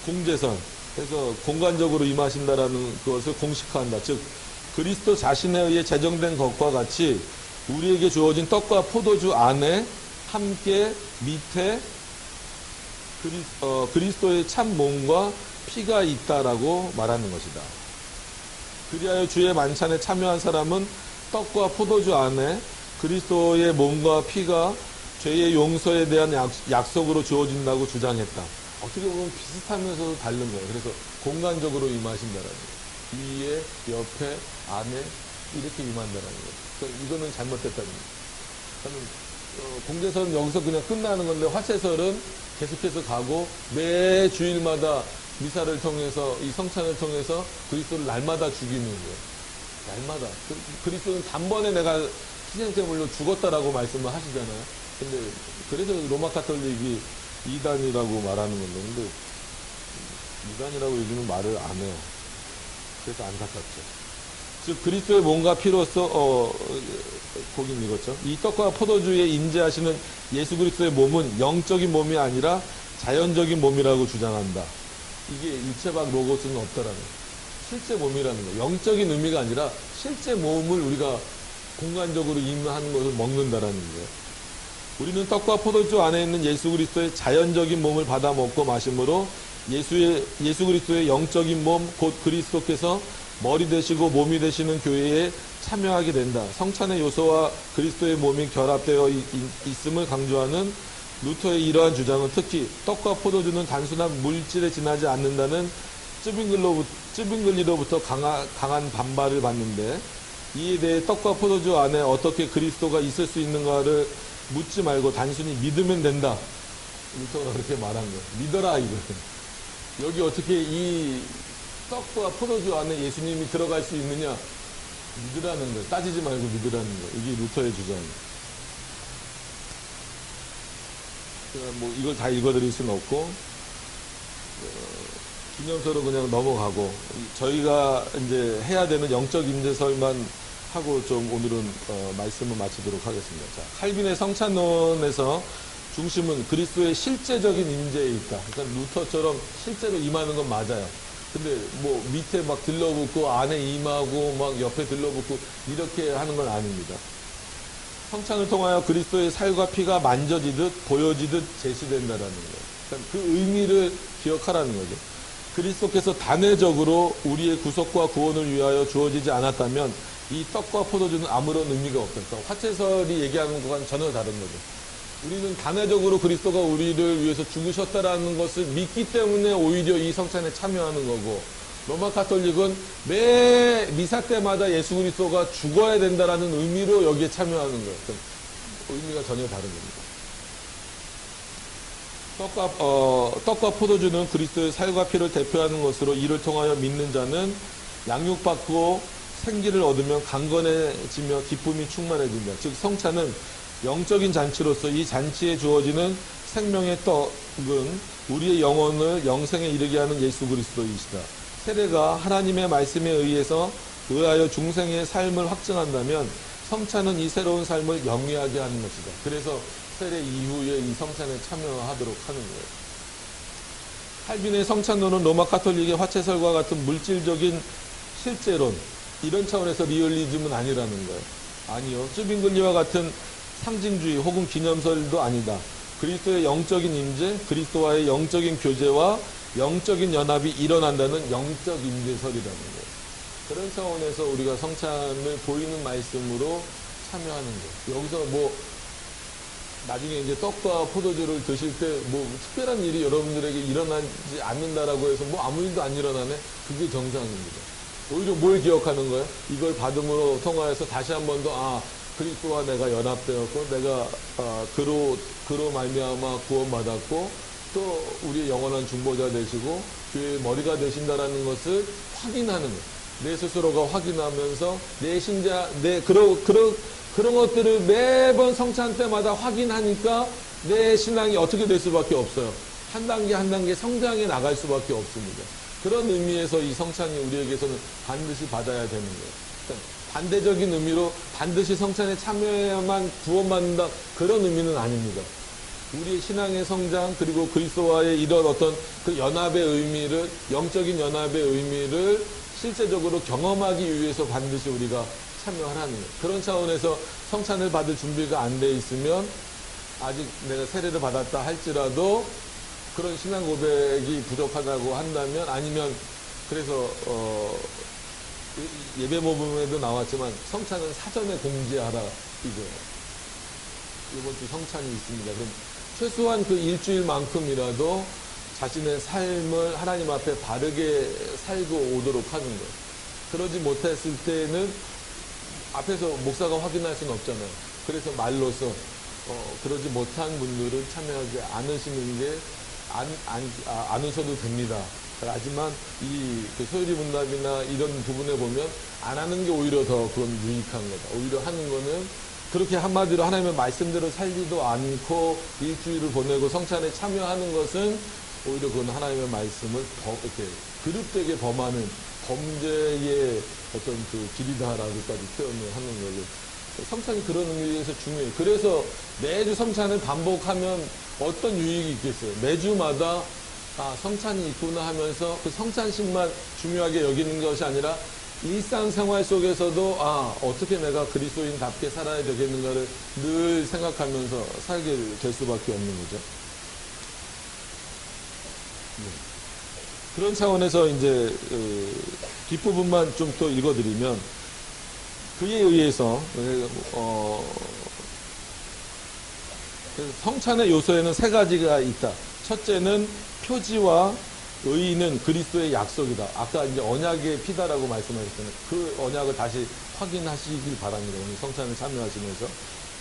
공제선, 그래서 공간적으로 임하신다라는 것을 공식화한다. 즉 그리스도 자신에 의해 제정된 것과 같이 우리에게 주어진 떡과 포도주 안에 함께 밑에 그리스도의 참 몸과 피가 있다라고 말하는 것이다. 그리하여 주의 만찬에 참여한 사람은 떡과 포도주 안에 그리스도의 몸과 피가 죄의 용서에 대한 약속으로 주어진다고 주장했다. 어떻게 보면 비슷하면서도 다른 거예요. 그래서 공간적으로 임하신다라는 거예요. 위에, 옆에, 안에 이렇게 임한다라는 거예요. 그러니까 이거는 잘못됐다는 거예요. 공제설은 여기서 그냥 끝나는 건데 화채설은 계속해서 가고 매 주일마다 미사를 통해서 이 성찬을 통해서 그리스도를 날마다 죽이는 거예요. 날마다. 그리스도는 단번에 내가 희생제물로 죽었다라고 말씀을 하시잖아요. 근데 그래서 로마 카톨릭이 이단이라고 말하는 건데, 근데 이단이라고 요즘은 말을 안 해요. 그래서 안타깝죠. 즉 그리스도의 몸과 피로써 거긴 읽었죠. 이 떡과 포도주에 임재하시는 예수 그리스도의 몸은 영적인 몸이 아니라 자연적인 몸이라고 주장한다. 이게 일체박 로고스는 없다라는 거예요. 실제 몸이라는 거예요. 영적인 의미가 아니라 실제 몸을 우리가 공간적으로 임하는 것을 먹는다라는 거예요. 우리는 떡과 포도주 안에 있는 예수 그리스도의 자연적인 몸을 받아 먹고 마심으로 예수 그리스도의 영적인 몸 곧 그리스도께서 머리 되시고 몸이 되시는 교회에 참여하게 된다. 성찬의 요소와 그리스도의 몸이 결합되어 있음을 강조하는 루터의 이러한 주장은 특히 떡과 포도주는 단순한 물질에 지나지 않는다는 쯔빙글리로부터 강한 반발을 받는데, 이에 대해 떡과 포도주 안에 어떻게 그리스도가 있을 수 있는가를 묻지 말고 단순히 믿으면 된다. 루터가 그렇게 말한 거예요. 믿어라 이거. 여기 어떻게 이 떡과 포도주 안에 예수님이 들어갈 수 있느냐? 믿으라는 거예요. 따지지 말고 믿으라는 거예요. 이게 루터의 주장이에요. 뭐 이걸 다 읽어드릴 수는 없고 기념서로 그냥 넘어가고 저희가 이제 해야 되는 영적 임재설만 하고 좀 오늘은 말씀을 마치도록 하겠습니다. 자, 칼빈의 성찬론에서 중심은 그리스도의 실제적인 임재에 있다. 그러니까 루터처럼 실제로 임하는 건 맞아요. 근데 뭐 밑에 막 들러붙고 안에 임하고 막 옆에 들러붙고 이렇게 하는 건 아닙니다. 성찬을 통하여 그리스도의 살과 피가 만져지듯 보여지듯 제시된다라는 거예요. 그러니까 그 의미를 기억하라는 거죠. 그리스도께서 단회적으로 우리의 구속과 구원을 위하여 주어지지 않았다면 이 떡과 포도주는 아무런 의미가 없다. 그러니까 화채설이 얘기하는 것과는 전혀 다른 거죠. 우리는 단회적으로 그리스도가 우리를 위해서 죽으셨다라는 것을 믿기 때문에 오히려 이 성찬에 참여하는 거고, 로마 카톨릭은 매 미사 때마다 예수 그리스도가 죽어야 된다라는 의미로 여기에 참여하는 거예요. 의미가 전혀 다른 겁니다. 떡과 포도주는 그리스도의 살과 피를 대표하는 것으로 이를 통하여 믿는 자는 양육받고 생기를 얻으면 강건해지며 기쁨이 충만해진다. 즉 성찬은 영적인 잔치로서 이 잔치에 주어지는 생명의 떡은 우리의 영혼을 영생에 이르게 하는 예수 그리스도이시다. 세례가 하나님의 말씀에 의해서 의하여 중생의 삶을 확증한다면 성찬은 이 새로운 삶을 영위하게 하는 것이다. 그래서 세례 이후에 이 성찬에 참여하도록 하는 거예요. 칼빈의 성찬론은 로마 카톨릭의 화채설과 같은 물질적인 실제론, 이런 차원에서 리얼리즘은 아니라는 거예요. 아니요. 쯔빙글리와 같은 상징주의 혹은 기념설도 아니다. 그리스도의 영적인 임재, 그리스도와의 영적인 교제와 영적인 연합이 일어난다는 영적 임재설이라는 거예요. 그런 차원에서 우리가 성찬을 보이는 말씀으로 참여하는 거예요. 여기서 뭐 나중에 이제 떡과 포도주를 드실 때 뭐 특별한 일이 여러분들에게 일어나지 않는다라고 해서 뭐 아무 일도 안 일어나네? 그게 정상입니다. 오히려 뭘 기억하는 거예요? 이걸 받음으로 통하여서 다시 한 번 더 그리스도와 내가 연합되었고 내가 그로 말미암아 구원받았고 또 우리의 영원한 중보자 되시고 교회의 머리가 되신다라는 것을 확인하는 거예요. 내 스스로가 확인하면서 내 신자 그런 것들을 매번 성찬 때마다 확인하니까 내 신앙이 어떻게 될 수밖에 없어요. 한 단계 한 단계 성장해 나갈 수밖에 없습니다. 그런 의미에서 이 성찬이 우리에게서는 반드시 받아야 되는 거예요. 그러니까 반대적인 의미로 반드시 성찬에 참여해야만 구원받는다 그런 의미는 아닙니다. 우리의 신앙의 성장 그리고 그리스도와의 이런 어떤 그 연합의 의미를 영적인 연합의 의미를 실제적으로 경험하기 위해서 반드시 우리가 참여하라는 거예요. 그런 차원에서 성찬을 받을 준비가 안 돼 있으면 아직 내가 세례를 받았다 할지라도 그런 신앙 고백이 부족하다고 한다면 아니면 그래서 예배 모범에도 나왔지만 성찬은 사전에 공지하라 이거 이번 주 성찬이 있습니다. 그럼 최소한 그 일주일만큼이라도 자신의 삶을 하나님 앞에 바르게 살고 오도록 하는 거예요. 그러지 못했을 때는 앞에서 목사가 확인할 수는 없잖아요. 그래서 말로써 그러지 못한 분들은 참여하지 않으시는 게 않으셔도 됩니다. 하지만 그 소요리 문답이나 이런 부분에 보면 안 하는 게 오히려 더 그건 유익한 거다. 오히려 하는 거는 그렇게 한마디로 하나님의 말씀대로 살지도 않고 일주일을 보내고 성찬에 참여하는 것은 오히려 그건 하나님의 말씀을 이렇게 그릇되게 범하는 범죄의 어떤 그 길이다라고까지 표현을 하는 거죠. 성찬이 그런 의미에서 중요해요. 그래서 매주 성찬을 반복하면 어떤 유익이 있겠어요? 매주마다 성찬이 있구나 하면서 그 성찬식만 중요하게 여기는 것이 아니라 일상생활 속에서도 어떻게 내가 그리스도인답게 살아야 되겠는가를 늘 생각하면서 살게 될 수밖에 없는 거죠. 그런 차원에서 이제 뒷부분만 좀 또 읽어드리면 그에 의해서 성찬의 요소에는 세 가지가 있다. 첫째는 표지와 의의는 그리스도의 약속이다. 아까 이제 언약의 피다라고 말씀하셨잖아요. 그 언약을 다시 확인하시길 바랍니다. 오늘 성찬을 참여하시면서.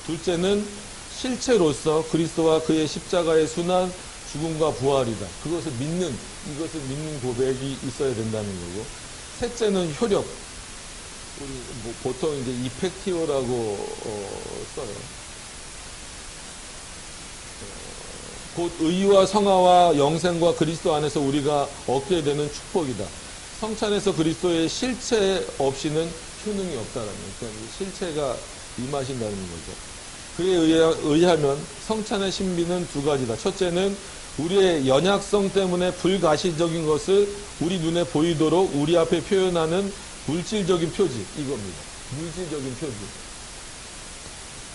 둘째는 실체로서 그리스도와 그의 십자가의 순환 죽음과 부활이다. 이것을 믿는 고백이 있어야 된다는 거고. 셋째는 효력. 우리 보통 이제 이펙티오라고 써요. 곧 의와 성화와 영생과 그리스도 안에서 우리가 얻게 되는 축복이다. 성찬에서 그리스도의 실체 없이는 효능이 없다라는 거예요. 그러니까 실체가 임하신다는 거죠. 그에 의하면 성찬의 신비는 두 가지다. 첫째는 우리의 연약성 때문에 불가시적인 것을 우리 눈에 보이도록 우리 앞에 표현하는 물질적인 표지, 이겁니다. 물질적인 표지.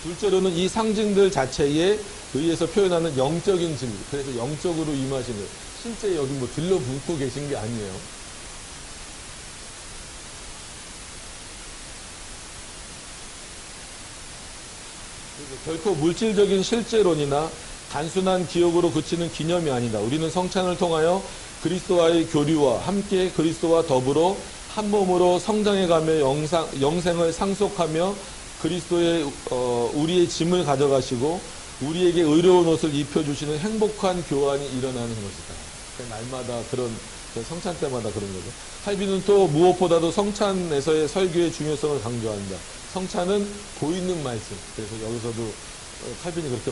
둘째로는 이 상징들 자체에 의해서 표현하는 영적인 진리. 그래서 영적으로 임하시는, 실제 여기 뭐 들러붙고 계신 게 아니에요. 결코 물질적인 실제론이나 단순한 기억으로 그치는 기념이 아니다. 우리는 성찬을 통하여 그리스도와의 교류와 함께 그리스도와 더불어 한 몸으로 성장해가며 영생을 상속하며 그리스도의 우리의 짐을 가져가시고 우리에게 의로운 옷을 입혀주시는 행복한 교환이 일어나는 것이다. 날마다 그런 성찬 때마다 그런 거죠. 칼빈은 또 무엇보다도 성찬에서의 설교의 중요성을 강조한다. 성찬은 보이는 말씀. 그래서 여기서도 칼빈이 그렇게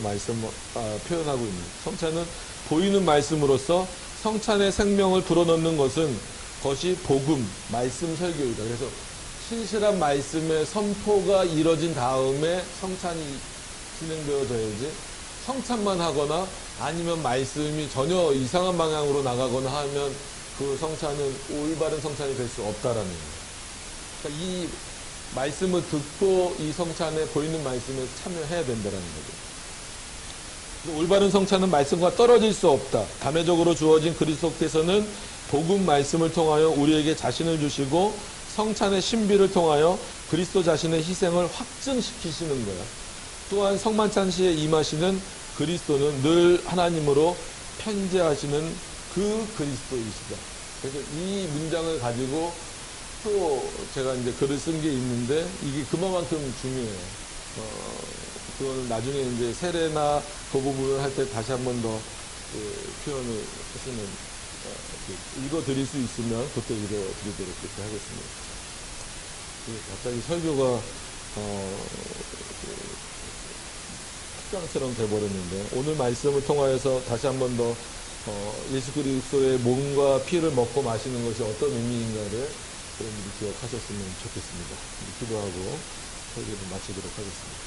표현하고 있는. 성찬은 보이는 말씀으로서 성찬의 생명을 불어넣는 것이 복음, 말씀 설교이다. 그래서 신실한 말씀의 선포가 이뤄진 다음에 성찬이 진행되어져야지 성찬만 하거나 아니면 말씀이 전혀 이상한 방향으로 나가거나 하면 그 성찬은 올바른 성찬이 될 수 없다라는 거예요. 그러니까 이 말씀을 듣고 이 성찬에 보이는 말씀에 참여해야 된다는 거죠. 올바른 성찬은 말씀과 떨어질 수 없다. 담회적으로 주어진 그리스도께서는 복음 말씀을 통하여 우리에게 자신을 주시고 성찬의 신비를 통하여 그리스도 자신의 희생을 확증시키시는 거예요. 또한 성만찬 시에 임하시는 그리스도는 늘 하나님으로 편재하시는 그 그리스도이시다. 그래서 이 문장을 가지고 또 제가 이제 글을 쓴 게 있는데 이게 그만큼 중요해요. 그걸 나중에 이제 세례나 그 부분을 할 때 다시 한 번 더 표현을 했으면 읽어드릴 수 있으면 그때 읽어드리도록 그렇게 하겠습니다. 갑자기 설교가 특강처럼 돼버렸는데 오늘 말씀을 통하여서 다시 한 번 더 예수 그리스도의 몸과 피를 먹고 마시는 것이 어떤 의미인가를 여러분들이 기억하셨으면 좋겠습니다. 기도하고 설교를 마치도록 하겠습니다.